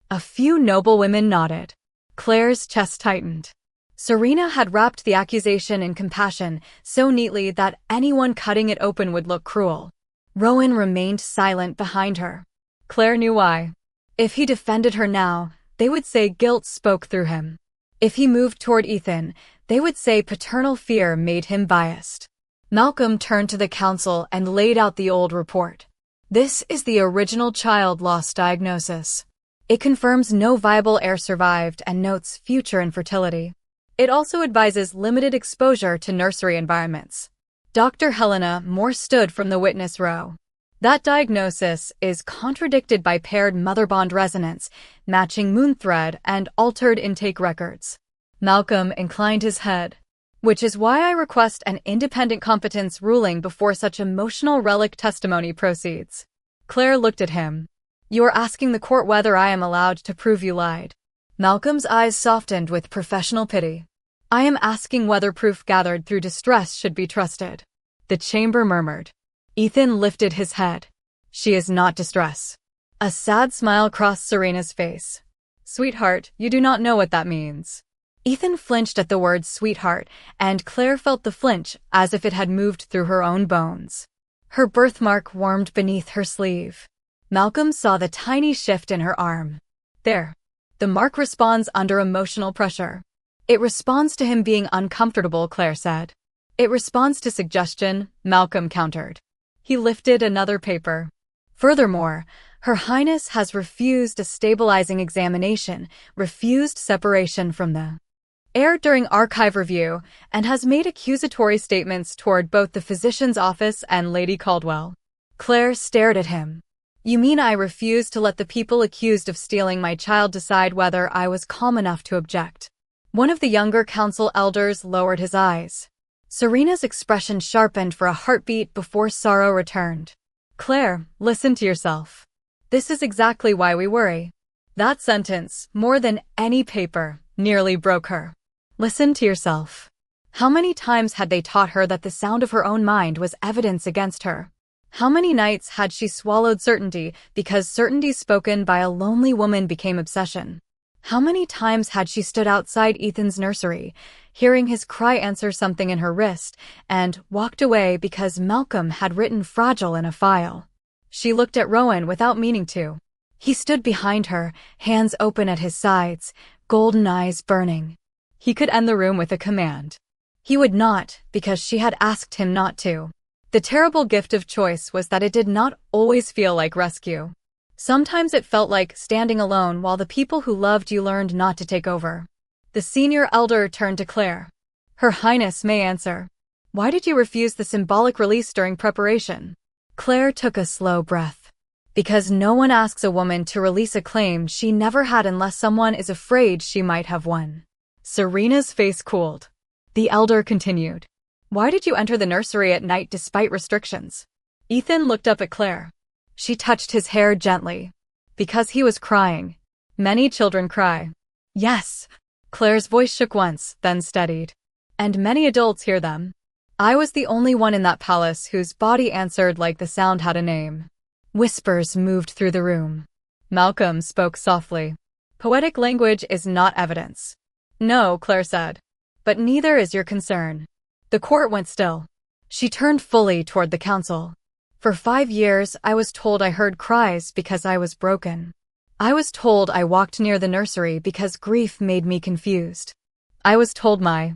A few noble women nodded. Claire's chest tightened. Serena had wrapped the accusation in compassion so neatly that anyone cutting it open would look cruel. Rowan remained silent behind her. Claire knew why. If he defended her now, they would say guilt spoke through him. If he moved toward Ethan, they would say paternal fear made him biased. Malcolm turned to the council and laid out the old report. This is the original child loss diagnosis. It confirms no viable heir survived and notes future infertility. It also advises limited exposure to nursery environments. Dr. Helena Moore stood from the witness row. That diagnosis is contradicted by paired mother bond resonance, matching moon thread, and altered intake records. Malcolm inclined his head. Which is why I request an independent competence ruling before such emotional relic testimony proceeds. Claire looked at him. You are asking the court whether I am allowed to prove you lied. Malcolm's eyes softened with professional pity. I am asking whether proof gathered through distress should be trusted. The chamber murmured. Ethan lifted his head. She is not distress. A sad smile crossed Serena's face. Sweetheart, you do not know what that means. Ethan flinched at the word sweetheart, and Claire felt the flinch as if it had moved through her own bones. Her birthmark warmed beneath her sleeve. Malcolm saw the tiny shift in her arm. There. The mark responds under emotional pressure. It responds to him being uncomfortable, Claire said. It responds to suggestion, Malcolm countered. He lifted another paper. Furthermore, Her Highness has refused a stabilizing examination, refused separation from the heir during archive review, and has made accusatory statements toward both the physician's office and Lady Caldwell. Claire stared at him. You mean I refuse to let the people accused of stealing my child decide whether I was calm enough to object? One of the younger council elders lowered his eyes. Serena's expression sharpened for a heartbeat before sorrow returned. Claire, listen to yourself. This is exactly why we worry. That sentence, more than any paper, nearly broke her. Listen to yourself. How many times had they taught her that the sound of her own mind was evidence against her? How many nights had she swallowed certainty because certainty spoken by a lonely woman became obsession? How many times had she stood outside Ethan's nursery, hearing his cry answer something in her wrist, and walked away because Malcolm had written fragile in a file? She looked at Rowan without meaning to. He stood behind her, hands open at his sides, golden eyes burning. He could end the room with a command. He would not, because she had asked him not to. The terrible gift of choice was that it did not always feel like rescue. Sometimes it felt like standing alone while the people who loved you learned not to take over. The senior elder turned to Claire. Her Highness may answer. Why did you refuse the symbolic release during preparation? Claire took a slow breath. Because no one asks a woman to release a claim she never had unless someone is afraid she might have won. Serena's face cooled. The elder continued. Why did you enter the nursery at night despite restrictions? Ethan looked up at Claire. She touched his hair gently. Because he was crying. Many children cry. Yes. Claire's voice shook once, then steadied. And many adults hear them. I was the only one in that palace whose body answered like the sound had a name. Whispers moved through the room. Malcolm spoke softly. Poetic language is not evidence. No, Claire said. But neither is your concern. The court went still. She turned fully toward the council. For 5 years, I was told I heard cries because I was broken. I was told I walked near the nursery because grief made me confused. I was told my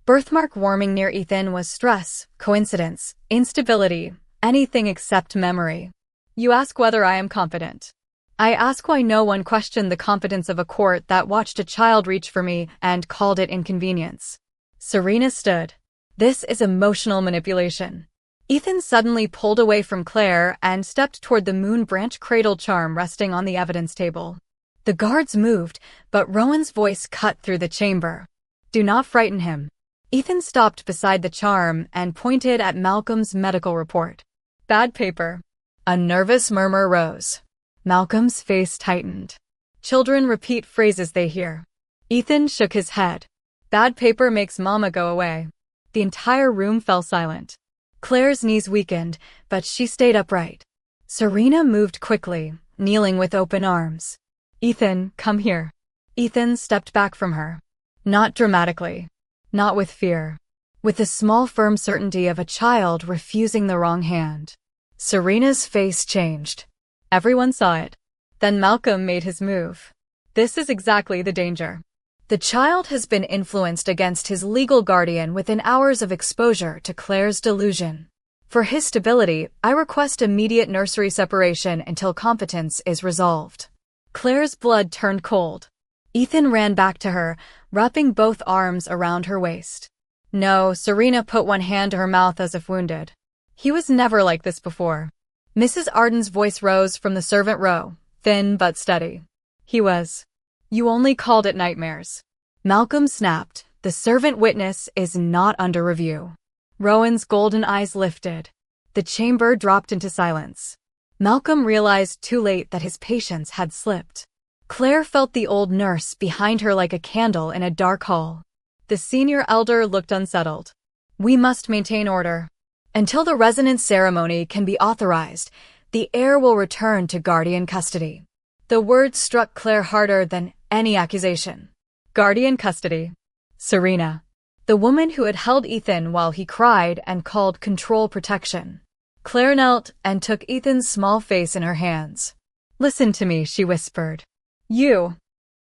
birthmark warming near Ethan was stress, coincidence, instability, anything except memory. You ask whether I am confident. I ask why no one questioned the competence of a court that watched a child reach for me and called it inconvenience. Serena stood. This is emotional manipulation. Ethan suddenly pulled away from Claire and stepped toward the moon branch cradle charm resting on the evidence table. The guards moved, but Rowan's voice cut through the chamber. Do not frighten him. Ethan stopped beside the charm and pointed at Malcolm's medical report. Bad paper. A nervous murmur rose. Malcolm's face tightened. Children repeat phrases they hear. Ethan shook his head. Bad paper makes mama go away. The entire room fell silent. Claire's knees weakened, but she stayed upright. Serena moved quickly, kneeling with open arms. Ethan, come here. Ethan stepped back from her. Not dramatically. Not with fear. With the small firm certainty of a child refusing the wrong hand. Serena's face changed. Everyone saw it. Then Malcolm made his move. This is exactly the danger. The child has been influenced against his legal guardian within hours of exposure to Claire's delusion. For his stability, I request immediate nursery separation until competence is resolved. Claire's blood turned cold. Ethan ran back to her, wrapping both arms around her waist. No, Serena put one hand to her mouth as if wounded. He was never like this before. Mrs. Arden's voice rose from the servant row, thin but steady. He was. You only called it nightmares. Malcolm snapped. The servant witness is not under review. Rowan's golden eyes lifted. The chamber dropped into silence. Malcolm realized too late that his patience had slipped. Claire felt the old nurse behind her like a candle in a dark hall. The senior elder looked unsettled. We must maintain order. Until the resonance ceremony can be authorized, the heir will return to guardian custody. The words struck Claire harder than any accusation. Guardian custody. Serena. The woman who had held Ethan while he cried and called control protection. Claire knelt and took Ethan's small face in her hands. Listen to me, she whispered. You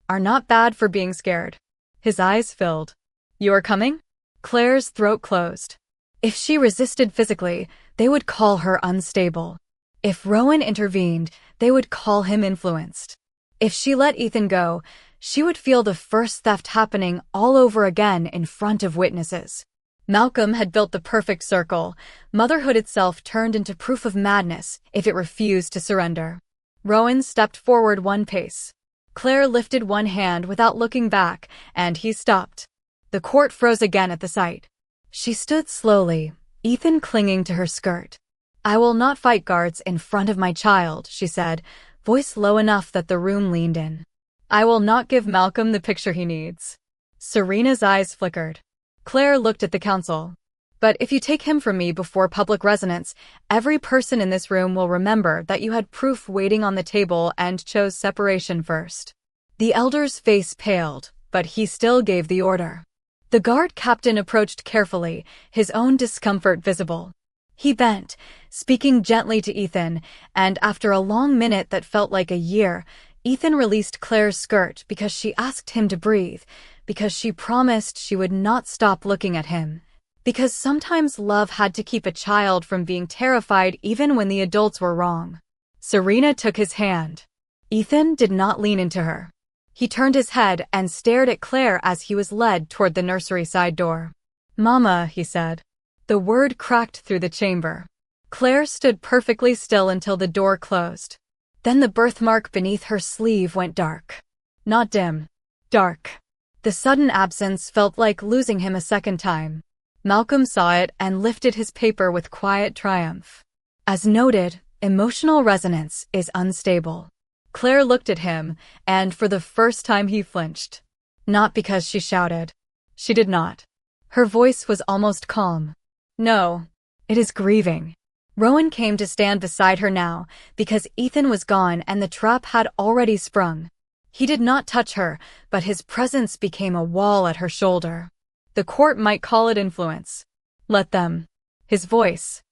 are not bad for being scared. His eyes filled. You are coming? Claire's throat closed. If she resisted physically, they would call her unstable. If Rowan intervened, they would call him influenced. If she let Ethan go, she would feel the first theft happening all over again in front of witnesses. Malcolm had built the perfect circle. Motherhood itself turned into proof of madness if it refused to surrender. Rowan stepped forward one pace. Claire lifted one hand without looking back, and he stopped. The court froze again at the sight. She stood slowly, Ethan clinging to her skirt. I will not fight guards in front of my child, she said, voice low enough that the room leaned in. I will not give Malcolm the picture he needs. Serena's eyes flickered. Claire looked at the council. But if you take him from me before public resonance, every person in this room will remember that you had proof waiting on the table and chose separation first. The elder's face paled, but he still gave the order. The guard captain approached carefully, his own discomfort visible. He bent, speaking gently to Ethan, and after a long minute that felt like a year, Ethan released Claire's skirt because she asked him to breathe, because she promised she would not stop looking at him, because sometimes love had to keep a child from being terrified even when the adults were wrong. Serena took his hand. Ethan did not lean into her. He turned his head and stared at Claire as he was led toward the nursery side door. Mama, he said. The word cracked through the chamber. Claire stood perfectly still until the door closed. Then the birthmark beneath her sleeve went dark. Not dim. Dark. The sudden absence felt like losing him a second time. Malcolm saw it and lifted his paper with quiet triumph. As noted, emotional resonance is unstable. Claire looked at him, and for the first time he flinched. Not because she shouted. She did not. Her voice was almost calm. No, it is grieving. Rowan came to stand beside her now, because Ethan was gone and the trap had already sprung. He did not touch her, but his presence became a wall at her shoulder. The court might call it influence. Let them. His voice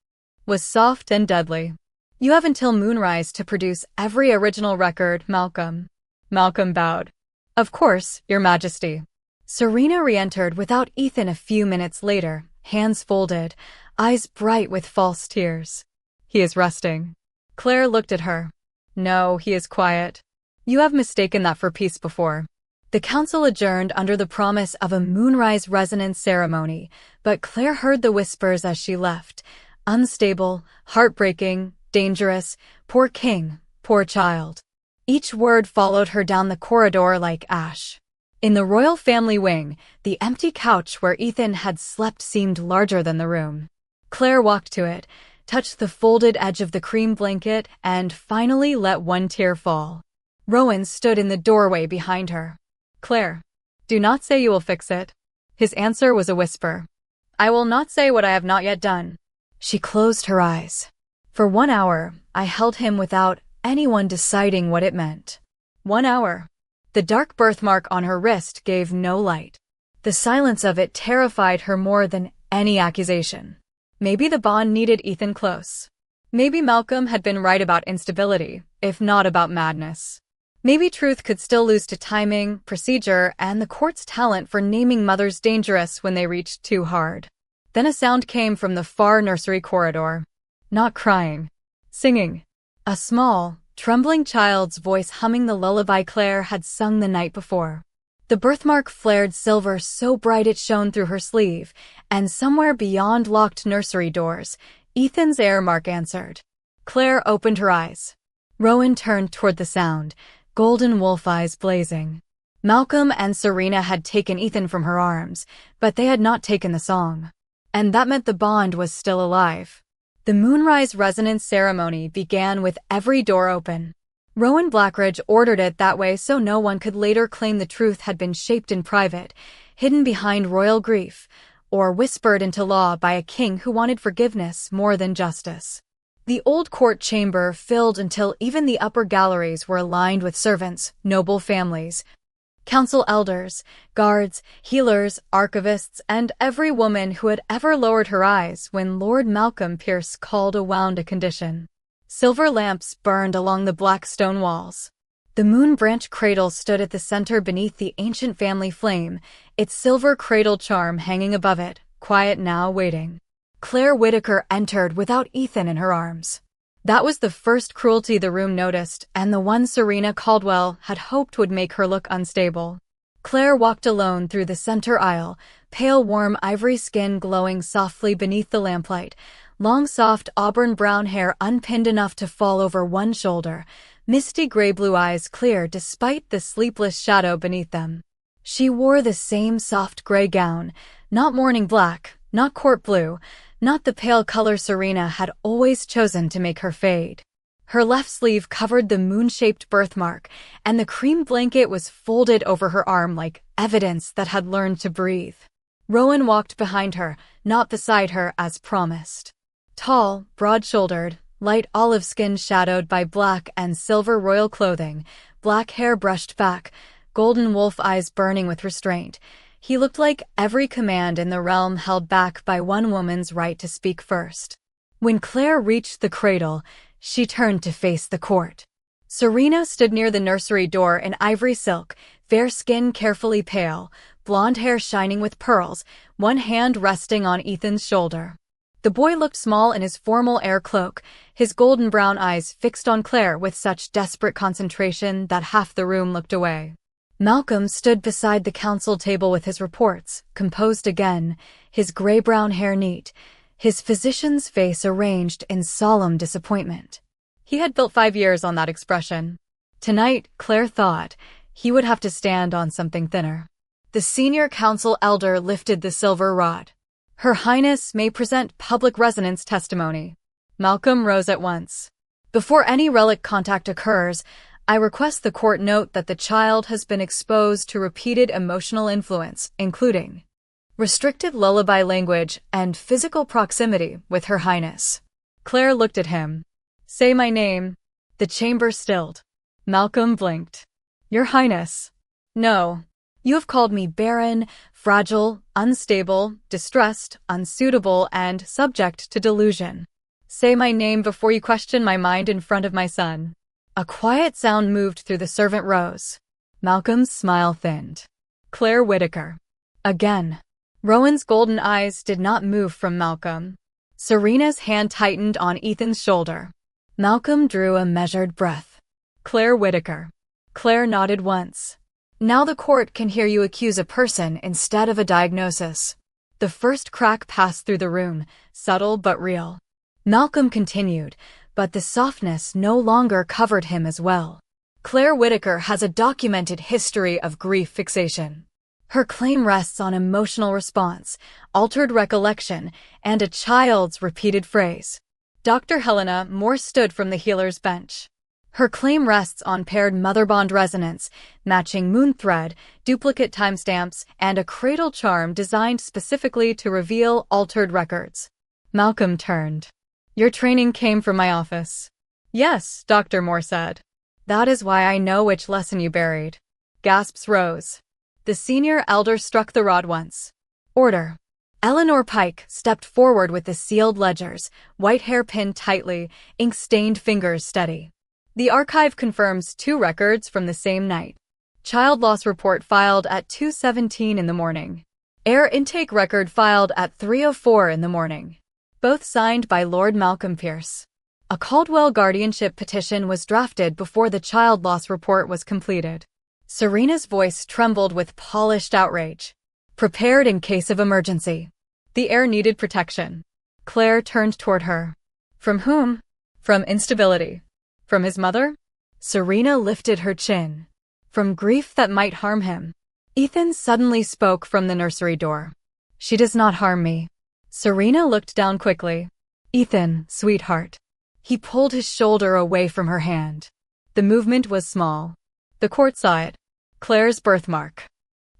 was soft and deadly. "You have until moonrise to produce every original record, Malcolm." Malcolm bowed. "Of course, Your Majesty." Serena re-entered without Ethan a few minutes later, hands folded, eyes bright with false tears. "He is resting." Claire looked at her. "No, he is quiet. You have mistaken that for peace before." The council adjourned under the promise of a moonrise resonance ceremony, but Claire heard the whispers as she left. Unstable, heartbreaking, dangerous, poor king, poor child. Each word followed her down the corridor like ash. In the royal family wing, the empty couch where Ethan had slept seemed larger than the room. Claire walked to it, touched the folded edge of the cream blanket, and finally let one tear fall. Rowan stood in the doorway behind her. "Claire, do not say you will fix it." His answer was a whisper. "I will not say what I have not yet done." She closed her eyes. For 1 hour, I held him without anyone deciding what it meant. 1 hour. The dark birthmark on her wrist gave no light. The silence of it terrified her more than any accusation. Maybe the bond needed Ethan close. Maybe Malcolm had been right about instability, if not about madness. Maybe truth could still lose to timing, procedure, and the court's talent for naming mothers dangerous when they reached too hard. Then a sound came from the far nursery corridor. Not crying. Singing. A small, trembling child's voice humming the lullaby Claire had sung the night before. The birthmark flared silver so bright it shone through her sleeve, and somewhere beyond locked nursery doors, Ethan's Heir mark answered. Claire opened her eyes. Rowan turned toward the sound, golden wolf eyes blazing. Malcolm and Serena had taken Ethan from her arms, but they had not taken the song. And that meant the bond was still alive. The moonrise resonance ceremony began with every door open. Rowan Blackridge ordered it that way so no one could later claim the truth had been shaped in private, hidden behind royal grief, or whispered into law by a king who wanted forgiveness more than justice. The old court chamber filled until even the upper galleries were lined with servants, noble families, council elders, guards, healers, archivists, and every woman who had ever lowered her eyes when Lord Malcolm Pierce called a wound a condition. Silver lamps burned along the black stone walls. The moon branch cradle stood at the center beneath the ancient family flame, its silver cradle charm hanging above it, quiet now, waiting. Claire Whittaker entered without Ethan in her arms. That was the first cruelty the room noticed, and the one Serena Caldwell had hoped would make her look unstable. Claire walked alone through the center aisle, pale warm ivory skin glowing softly beneath the lamplight, long soft auburn brown hair unpinned enough to fall over one shoulder, misty gray blue eyes clear despite the sleepless shadow beneath them. She wore the same soft gray gown, not morning black, not court blue, not the pale color Serena had always chosen to make her fade. Her left sleeve covered the moon-shaped birthmark, and the cream blanket was folded over her arm like evidence that had learned to breathe. Rowan walked behind her, not beside her as promised. Tall, broad-shouldered, light olive skin shadowed by black and silver royal clothing, black hair brushed back, golden wolf eyes burning with restraint. He looked like every command in the realm held back by one woman's right to speak first. When Claire reached the cradle, she turned to face the court. Serena stood near the nursery door in ivory silk, fair skin carefully pale, blonde hair shining with pearls, one hand resting on Ethan's shoulder. The boy looked small in his formal Heir cloak, his golden brown eyes fixed on Claire with such desperate concentration that half the room looked away. Malcolm stood beside the council table with his reports, composed again, his gray-brown hair neat, his physician's face arranged in solemn disappointment. He had built 5 years on that expression. Tonight, Claire thought, he would have to stand on something thinner. The senior council elder lifted the silver rod. Her Highness may present public resonance testimony. Malcolm rose at once. Before any relic contact occurs, I request the court note that the child has been exposed to repeated emotional influence, including restrictive lullaby language and physical proximity with Her Highness. Claire looked at him. Say my name. The chamber stilled. Malcolm blinked. Your Highness. No. You have called me barren, fragile, unstable, distressed, unsuitable, and subject to delusion. Say my name before you question my mind in front of my son. A quiet sound moved through the servant rows. Malcolm's smile thinned. Claire Whitaker. Again. Rowan's golden eyes did not move from Malcolm. Serena's hand tightened on Ethan's shoulder. Malcolm drew a measured breath. Claire Whitaker. Claire nodded once. Now the court can hear you accuse a person instead of a diagnosis. The first crack passed through the room, subtle but real. Malcolm continued, but the softness no longer covered him as well. Claire Whitaker has a documented history of grief fixation. Her claim rests on emotional response, altered recollection, and a child's repeated phrase. Dr. Helena Moore stood from the healer's bench. Her claim rests on paired mother bond resonance, matching moon thread, duplicate timestamps, and a cradle charm designed specifically to reveal altered records. Malcolm turned. Your training came from my office. Yes, Dr. Moore said. That is why I know which lesson you buried. Gasps rose. The senior elder struck the rod once. Order. Eleanor Pike stepped forward with the sealed ledgers, white hair pinned tightly, ink-stained fingers steady. The archive confirms 2 records from the same night. Child loss report filed at 2:17 in the morning. Heir intake record filed at 3:04 in the morning. Both signed by Lord Malcolm Pierce. A Caldwell guardianship petition was drafted before the child loss report was completed. Serena's voice trembled with polished outrage. Prepared in case of emergency. The heir needed protection. Claire turned toward her. From whom? From instability. From his mother? Serena lifted her chin. From grief that might harm him. Ethan suddenly spoke from the nursery door. She does not harm me. Serena looked down quickly. Ethan, sweetheart. He pulled his shoulder away from her hand. The movement was small. The court saw it. Claire's birthmark.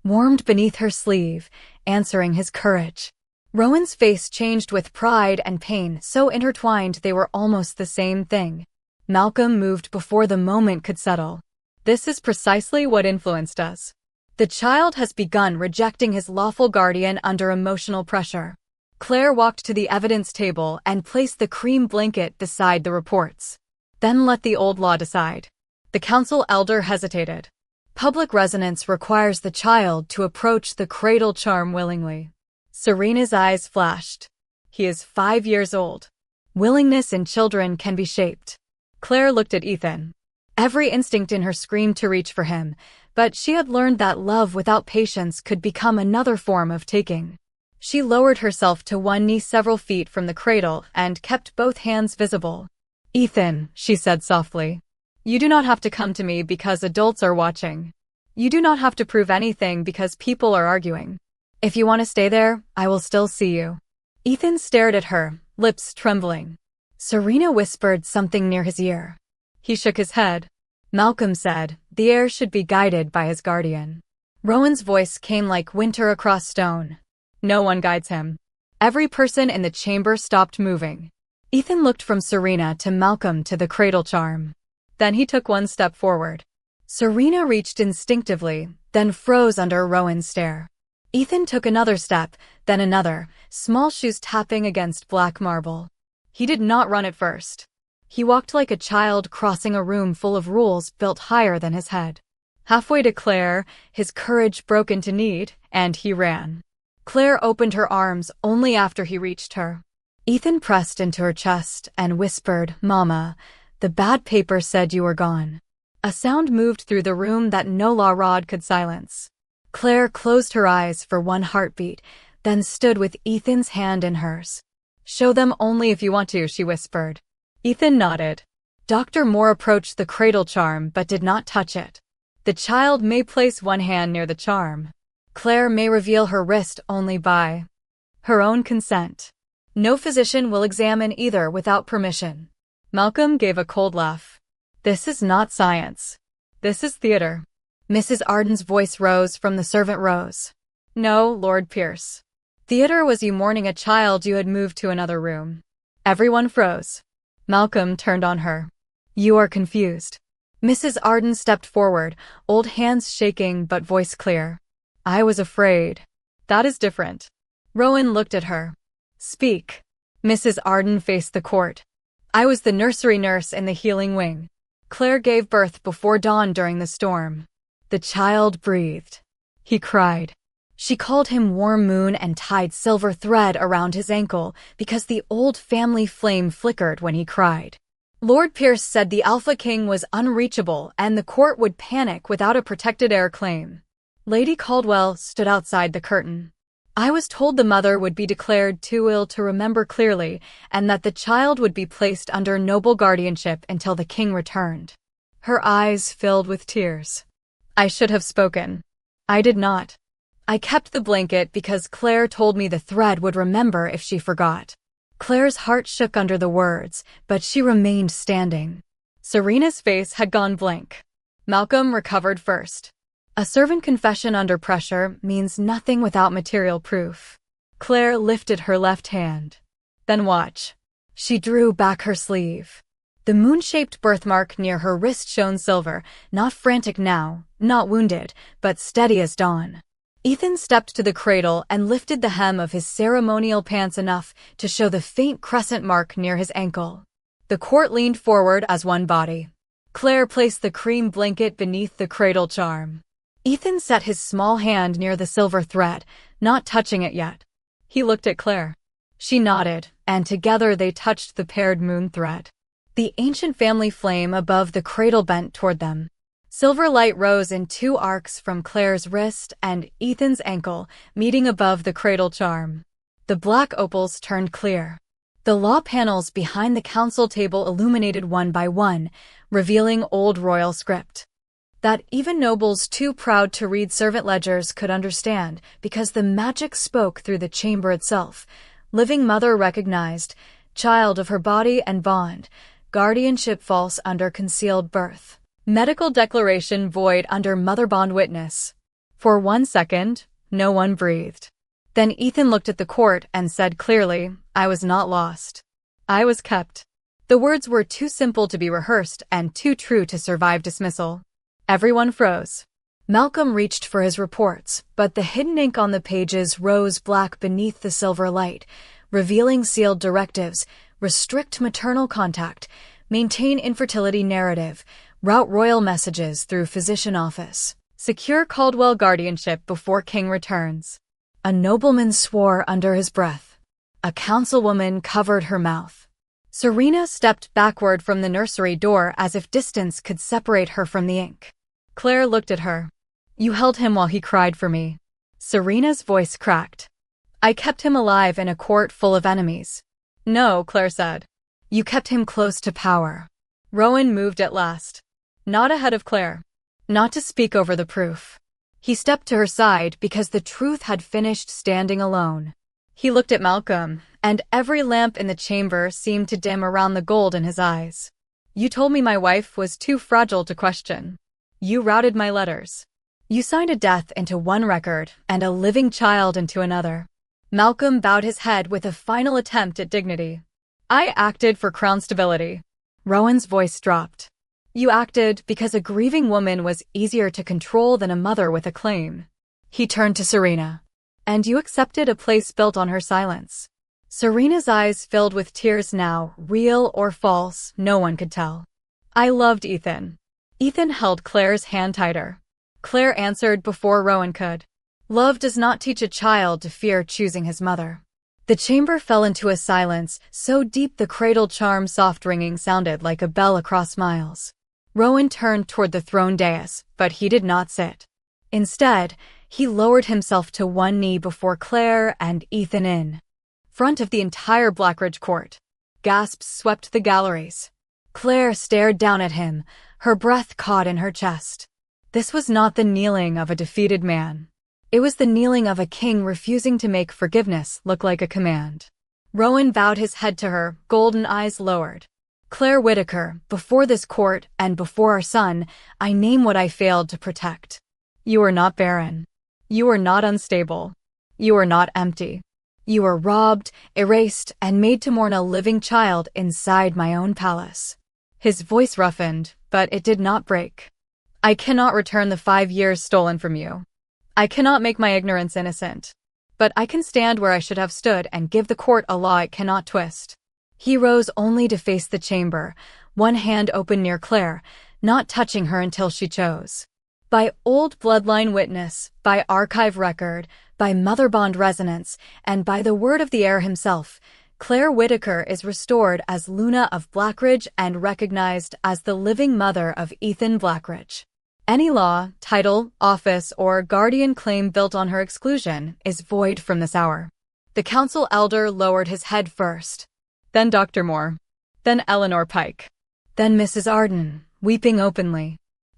Warmed beneath her sleeve, answering his courage. Rowan's face changed with pride and pain, so intertwined they were almost the same thing. Malcolm moved before the moment could settle. This is precisely what influenced us. The child has begun rejecting his lawful guardian under emotional pressure. Claire walked to the evidence table and placed the cream blanket beside the reports. Then let the old law decide. The council elder hesitated. Public resonance requires the child to approach the cradle charm willingly. Serena's eyes flashed. He is 5 years old. Willingness in children can be shaped. Claire looked at Ethan. Every instinct in her screamed to reach for him, but she had learned that love without patience could become another form of taking. She lowered herself to one knee several feet from the cradle and kept both hands visible. Ethan, she said softly. You do not have to come to me because adults are watching. You do not have to prove anything because people are arguing. If you want to stay there, I will still see you. Ethan stared at her, lips trembling. Serena whispered something near his ear. He shook his head. Malcolm said, the heir should be guided by his guardian. Rowan's voice came like winter across stone. No one guides him. Every person in the chamber stopped moving. Ethan looked from Serena to Malcolm to the cradle charm. Then he took one step forward. Serena reached instinctively, then froze under Rowan's stare. Ethan took another step, then another, small shoes tapping against black marble. He did not run at first. He walked like a child crossing a room full of rules built higher than his head. Halfway to Claire, his courage broke into need, and he ran. Claire opened her arms only after he reached her. Ethan pressed into her chest and whispered, Mama, the bad paper said you were gone. A sound moved through the room that no law rod could silence. Claire closed her eyes for one heartbeat, then stood with Ethan's hand in hers. Show them only if you want to, she whispered. Ethan nodded. Dr. Moore approached the cradle charm but did not touch it. The child may place one hand near the charm. Claire may reveal her wrist only by her own consent. No physician will examine either without permission. Malcolm gave a cold laugh. This is not science. This is theater. Mrs. Arden's voice rose from the servant rows. No, Lord Pierce. Theater was you mourning a child you had moved to another room. Everyone froze. Malcolm turned on her. You are confused. Mrs. Arden stepped forward, old hands shaking but voice clear. I was afraid. That is different. Rowan looked at her. Speak. Mrs. Arden faced the court. I was the nursery nurse in the healing wing. Claire gave birth before dawn during the storm. The child breathed. He cried. She called him Warm Moon and tied silver thread around his ankle because the old family flame flickered when he cried. Lord Pierce said the Alpha King was unreachable and the court would panic without a protected heir claim. Lady Caldwell stood outside the curtain. I was told the mother would be declared too ill to remember clearly and that the child would be placed under noble guardianship until the king returned. Her eyes filled with tears. I should have spoken. I did not. I kept the blanket because Claire told me the thread would remember if she forgot. Claire's heart shook under the words, but she remained standing. Serena's face had gone blank. Malcolm recovered first. A servant confession under pressure means nothing without material proof. Claire lifted her left hand. Then watch. She drew back her sleeve. The moon-shaped birthmark near her wrist shone silver, not frantic now, not wounded, but steady as dawn. Ethan stepped to the cradle and lifted the hem of his ceremonial pants enough to show the faint crescent mark near his ankle. The court leaned forward as one body. Claire placed the cream blanket beneath the cradle charm. Ethan set his small hand near the silver thread, not touching it yet. He looked at Claire. She nodded, and together they touched the paired moon thread. The ancient family flame above the cradle bent toward them. Silver light rose in two arcs from Claire's wrist and Ethan's ankle, meeting above the cradle charm. The black opals turned clear. The law panels behind the council table illuminated one by one, revealing old royal script that even nobles too proud to read servant ledgers could understand because the magic spoke through the chamber itself. Living mother recognized, child of her body and bond, guardianship false under concealed birth. Medical declaration void under mother bond witness. For 1 second, no one breathed. Then Ethan looked at the court and said clearly, I was not lost. I was kept. The words were too simple to be rehearsed and too true to survive dismissal. Everyone froze. Malcolm reached for his reports, but the hidden ink on the pages rose black beneath the silver light, revealing sealed directives, restrict maternal contact, maintain infertility narrative, route royal messages through physician office, secure Caldwell guardianship before king returns. A nobleman swore under his breath. A councilwoman covered her mouth. Serena stepped backward from the nursery door as if distance could separate her from the ink. Claire looked at her. You held him while he cried for me. Serena's voice cracked. I kept him alive in a court full of enemies. No, Claire said. You kept him close to power. Rowan moved at last. Not ahead of Claire. Not to speak over the proof. He stepped to her side because the truth had finished standing alone. He looked at Malcolm, and every lamp in the chamber seemed to dim around the gold in his eyes. You told me my wife was too fragile to question. You routed my letters. You signed a death into one record and a living child into another. Malcolm bowed his head with a final attempt at dignity. I acted for crown stability. Rowan's voice dropped. You acted because a grieving woman was easier to control than a mother with a claim. He turned to Serena. And you accepted a place built on her silence. Serena's eyes filled with tears now, real or false, no one could tell. I loved Ethan. Ethan held Claire's hand tighter. Claire answered before Rowan could. Love does not teach a child to fear choosing his mother. The chamber fell into a silence, so deep the cradle charm soft ringing sounded like a bell across miles. Rowan turned toward the throne dais, but he did not sit. Instead, he lowered himself to one knee before Claire and Ethan in front of the entire Blackridge court. Gasps swept the galleries. Claire stared down at him, her breath caught in her chest. This was not the kneeling of a defeated man. It was the kneeling of a king refusing to make forgiveness look like a command. Rowan bowed his head to her, golden eyes lowered. Claire Whitaker, before this court and before our son, I name what I failed to protect. You are not barren. You are not unstable. You are not empty. You are robbed, erased, and made to mourn a living child inside my own palace. His voice roughened, but it did not break. I cannot return the 5 years stolen from you. I cannot make my ignorance innocent. but I can stand where I should have stood and give the court a law it cannot twist." He rose only to face the chamber, one hand open near Claire, not touching her until she chose. By old bloodline witness, by archive record, by mother bond resonance, and by the word of the heir himself, Claire Whitaker is restored as Luna of Blackridge and recognized as the living mother of Ethan Blackridge. Any law, title, office, or guardian claim built on her exclusion is void from this hour. The council elder lowered his head first, then Dr. Moore, then Eleanor Pike, then Mrs. Arden, weeping openly.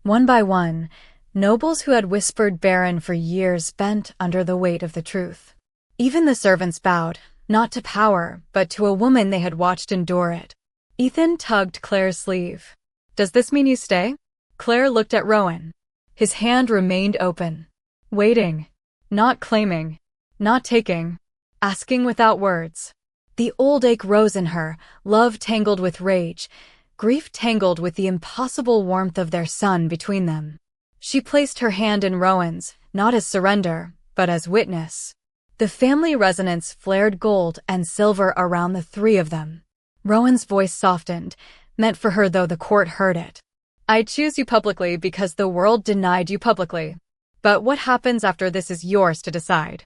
One by one, nobles who had whispered Barren for years bent under the weight of the truth. Even the servants bowed, not to power, but to a woman they had watched endure it. Ethan tugged Claire's sleeve. "Does this mean you stay?" Claire looked at Rowan. His hand remained open. Waiting. Not claiming. Not taking. Asking without words. The old ache rose in her, love tangled with rage, grief tangled with the impossible warmth of their son between them. She placed her hand in Rowan's, not as surrender, but as witness. The family resonance flared gold and silver around the three of them. Rowan's voice softened, meant for her though the court heard it. "I choose you publicly because the world denied you publicly. But what happens after this is yours to decide."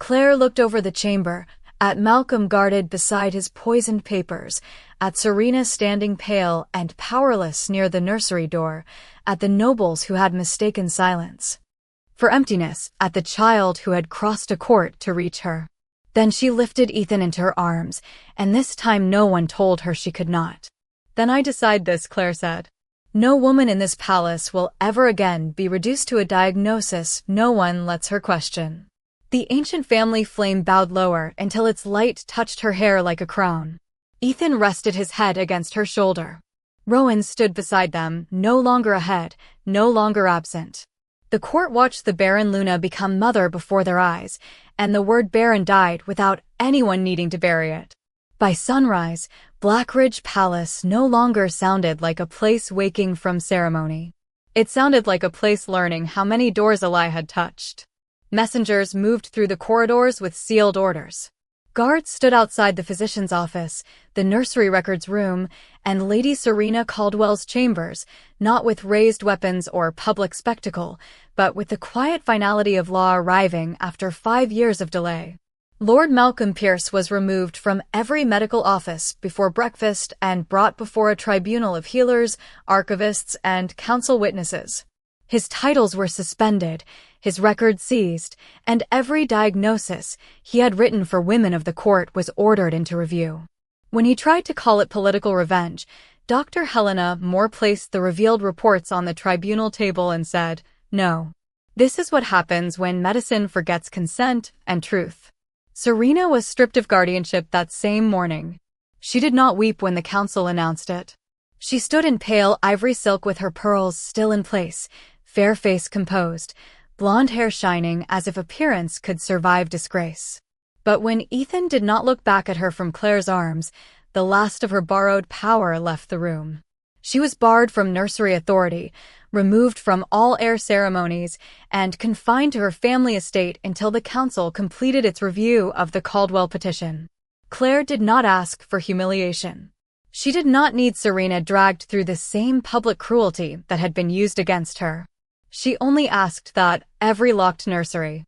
Claire looked over the chamber, at Malcolm guarded beside his poisoned papers, at Serena standing pale and powerless near the nursery door, at the nobles who had mistaken silence for emptiness, at the child who had crossed a court to reach her. Then she lifted Ethan into her arms, and this time no one told her she could not. "Then I decide this," Claire said. "No woman in this palace will ever again be reduced to a diagnosis no one lets her question." The ancient family flame bowed lower until its light touched her hair like a crown. Ethan rested his head against her shoulder. Rowan stood beside them, no longer ahead, no longer absent. The court watched the Barren Luna become mother before their eyes, and the word Barren died without anyone needing to bury it. By sunrise, Blackridge Palace no longer sounded like a place waking from ceremony. It sounded like a place learning how many doors a lie had touched. Messengers moved through the corridors with sealed orders. Guards stood outside the physician's office, the nursery records room, and Lady Serena Caldwell's chambers, not with raised weapons or public spectacle, but with the quiet finality of law arriving after 5 years of delay. Lord Malcolm Pierce was removed from every medical office before breakfast and brought before a tribunal of healers, archivists, and council witnesses. His titles were suspended, his records seized, and every diagnosis he had written for women of the court was ordered into review. When he tried to call it political revenge, Dr. Helena Moore placed the revealed reports on the tribunal table and said, "No. This is what happens when medicine forgets consent and truth." Serena was stripped of guardianship that same morning. She did not weep when the council announced it. She stood in pale ivory silk with her pearls still in place, fair face composed, blonde hair shining as if appearance could survive disgrace. But when Ethan did not look back at her from Claire's arms, the last of her borrowed power left the room. She was barred from nursery authority, removed from all heir ceremonies, and confined to her family estate until the council completed its review of the Caldwell petition. Claire did not ask for humiliation. She did not need Serena dragged through the same public cruelty that had been used against her. She only asked that every locked nursery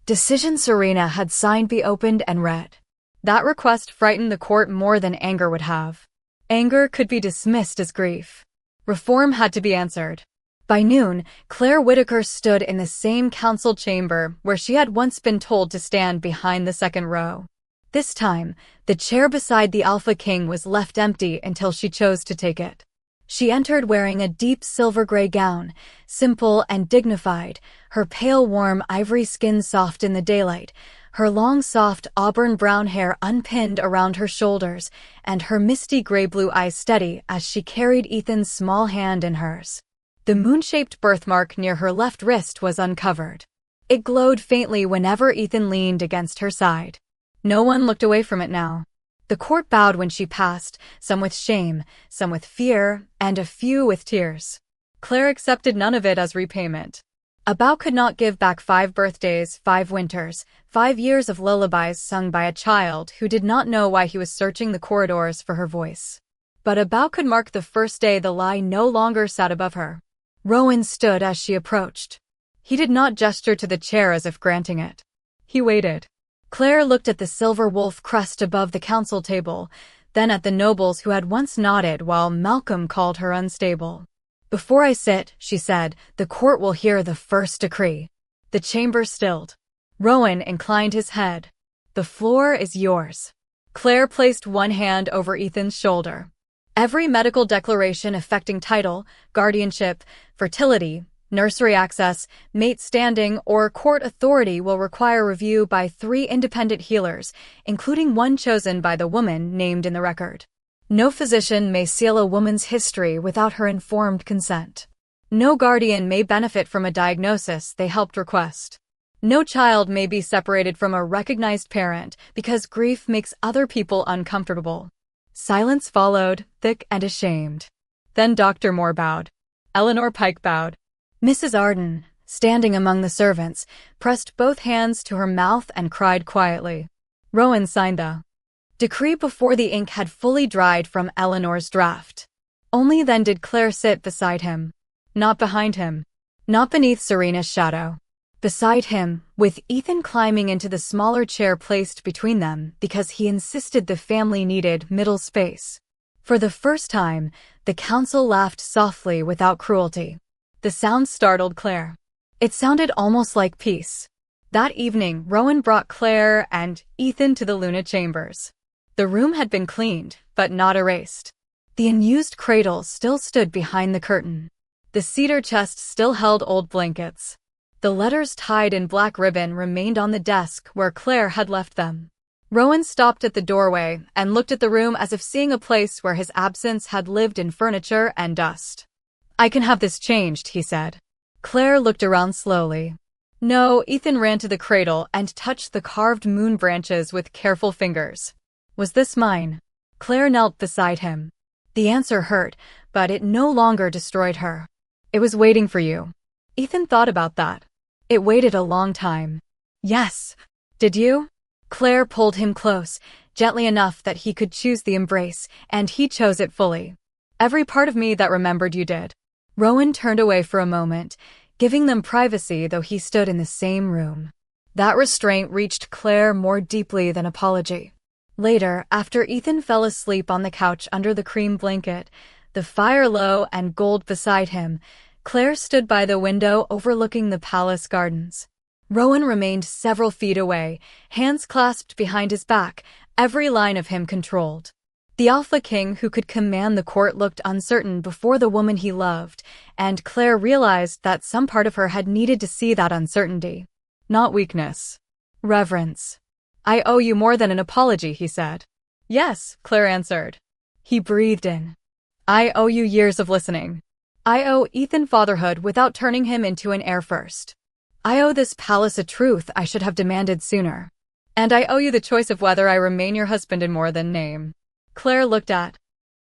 decision Serena had signed be opened and read. That request frightened the court more than anger would have. Anger could be dismissed as grief. Reform had to be answered. By noon, Claire Whitaker stood in the same council chamber where she had once been told to stand behind the second row. This time, the chair beside the Alpha King was left empty until she chose to take it. She entered wearing a deep silver-gray gown, simple and dignified, her pale warm ivory skin soft in the daylight, her long soft auburn brown hair unpinned around her shoulders, and her misty gray-blue eyes steady as she carried Ethan's small hand in hers. The moon-shaped birthmark near her left wrist was uncovered. It glowed faintly whenever Ethan leaned against her side. No one looked away from it now. The court bowed when she passed, some with shame, some with fear, and a few with tears. Claire accepted none of it as repayment. A bow could not give back 5 birthdays, 5 winters, 5 years of lullabies sung by a child who did not know why he was searching the corridors for her voice. But a bow could mark the first day the lie no longer sat above her. Rowan stood as she approached. He did not gesture to the chair as if granting it. He waited. Claire looked at the silver wolf crest above the council table, then at the nobles who had once nodded while Malcolm called her unstable. "Before I sit," she said, "the court will hear the first decree." The chamber stilled. Rowan inclined his head. "The floor is yours." Claire placed one hand over Ethan's shoulder. "Every medical declaration affecting title, guardianship, fertility, nursery access, mate standing, or court authority will require review by 3 independent healers, including one chosen by the woman named in the record. No physician may seal a woman's history without her informed consent. No guardian may benefit from a diagnosis they helped request. No child may be separated from a recognized parent because grief makes other people uncomfortable." Silence followed, thick and ashamed. Then Dr. Moore bowed. Eleanor Pike bowed. Mrs. Arden, standing among the servants, pressed both hands to her mouth and cried quietly. Rowan signed the decree before the ink had fully dried from Eleanor's draft. Only then did Claire sit beside him. Not behind him. Not beneath Serena's shadow. Beside him, with Ethan climbing into the smaller chair placed between them because he insisted the family needed middle space. For the first time, the council laughed softly without cruelty. The sound startled Claire. It sounded almost like peace. That evening, Rowan brought Claire and Ethan to the Luna chambers. The room had been cleaned, but not erased. The unused cradle still stood behind the curtain. The cedar chest still held old blankets. The letters tied in black ribbon remained on the desk where Claire had left them. Rowan stopped at the doorway and looked at the room as if seeing a place where his absence had lived in furniture and dust. "I can have this changed," he said. Claire looked around slowly. No, Ethan ran to the cradle and touched the carved moon branches with careful fingers. "Was this mine?" Claire knelt beside him. The answer hurt, but it no longer destroyed her. "It was waiting for you." Ethan thought about that. It waited a long time. "Yes. Did you?" Claire pulled him close, gently enough that he could choose the embrace, and he chose it fully. "Every part of me that remembered you did." Rowan turned away for a moment, giving them privacy though he stood in the same room. That restraint reached Claire more deeply than apology. Later, after Ethan fell asleep on the couch under the cream blanket, the fire low and gold beside him, Claire stood by the window overlooking the palace gardens. Rowan remained several feet away, hands clasped behind his back, every line of him controlled. The Alpha King who could command the court looked uncertain before the woman he loved, and Claire realized that some part of her had needed to see that uncertainty. Not weakness. Reverence. "I owe you more than an apology," he said. "Yes," Claire answered. He breathed in. "I owe you years of listening. I owe Ethan fatherhood without turning him into an heir first. I owe this palace a truth I should have demanded sooner. And I owe you the choice of whether I remain your husband in more than name." Claire looked at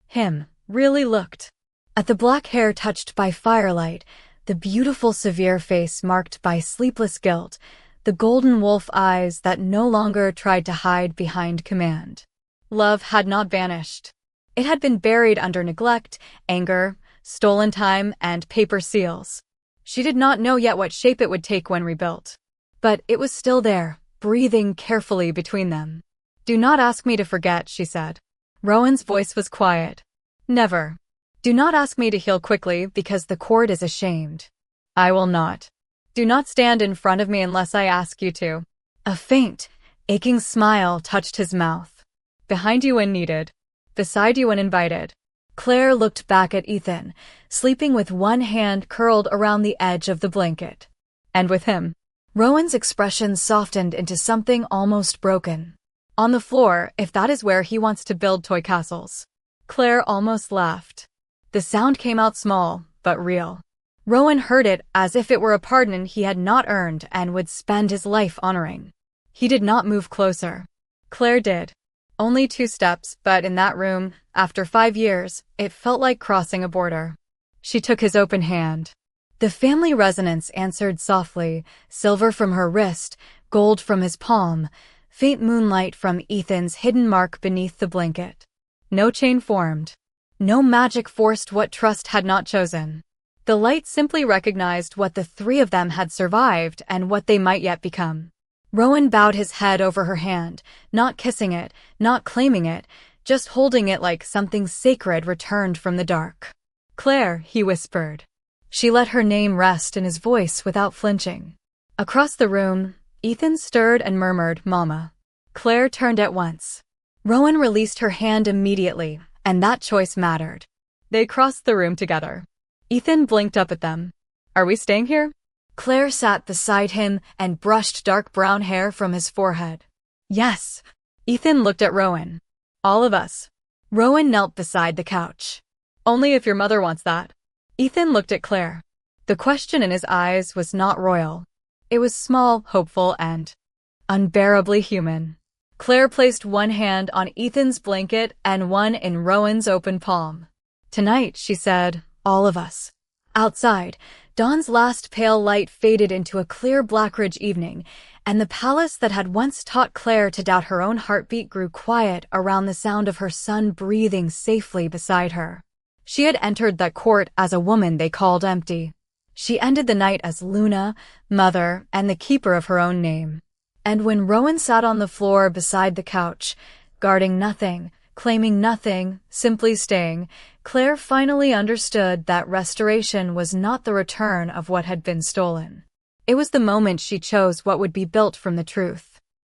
him, really looked. At the black hair touched by firelight, the beautiful severe face marked by sleepless guilt, the golden wolf eyes that no longer tried to hide behind command. Love had not vanished. It had been buried under neglect, anger, stolen time, and paper seals. She did not know yet what shape it would take when rebuilt. But it was still there, breathing carefully between them. "Do not ask me to forget," she said. Rowan's voice was quiet. "Never. Do not ask me to heal quickly because the court is ashamed. I will not. Do not stand in front of me unless I ask you to." A faint, aching smile touched his mouth. "Behind you when needed. Beside you when invited." Claire looked back at Ethan, sleeping with one hand curled around the edge of the blanket. "And with him." Rowan's expression softened into something almost broken. "On the floor, if that is where he wants to build toy castles." Claire almost laughed. The sound came out small, but real. Rowan heard it as if it were a pardon he had not earned and would spend his life honoring. He did not move closer. Claire did. Only 2 steps, but in that room, after 5 years, it felt like crossing a border. She took his open hand. The family resonance answered softly, silver from her wrist, gold from his palm, faint moonlight from Ethan's hidden mark beneath the blanket. No chain formed. No magic forced what trust had not chosen. The light simply recognized what the three of them had survived and what they might yet become. Rowan bowed his head over her hand, not kissing it, not claiming it, just holding it like something sacred returned from the dark. "Claire," he whispered. She let her name rest in his voice without flinching. Across the room, Ethan stirred and murmured, "Mama." Claire turned at once. Rowan released her hand immediately, and that choice mattered. They crossed the room together. Ethan blinked up at them. "Are we staying here?" Claire sat beside him and brushed dark brown hair from his forehead. "Yes." Ethan looked at Rowan. "All of us." Rowan knelt beside the couch. "Only if your mother wants that." Ethan looked at Claire. The question in his eyes was not royal. It was small, hopeful, and unbearably human. Claire placed one hand on Ethan's blanket and one in Rowan's open palm. "Tonight," she said, "all of us." Outside, dawn's last pale light faded into a clear Blackridge evening, and the palace that had once taught Claire to doubt her own heartbeat grew quiet around the sound of her son breathing safely beside her. She had entered that court as a woman they called empty. She ended the night as Luna, mother, and the keeper of her own name. And when Rowan sat on the floor beside the couch, guarding nothing, claiming nothing, simply staying, Claire finally understood that restoration was not the return of what had been stolen. It was the moment she chose what would be built from the truth.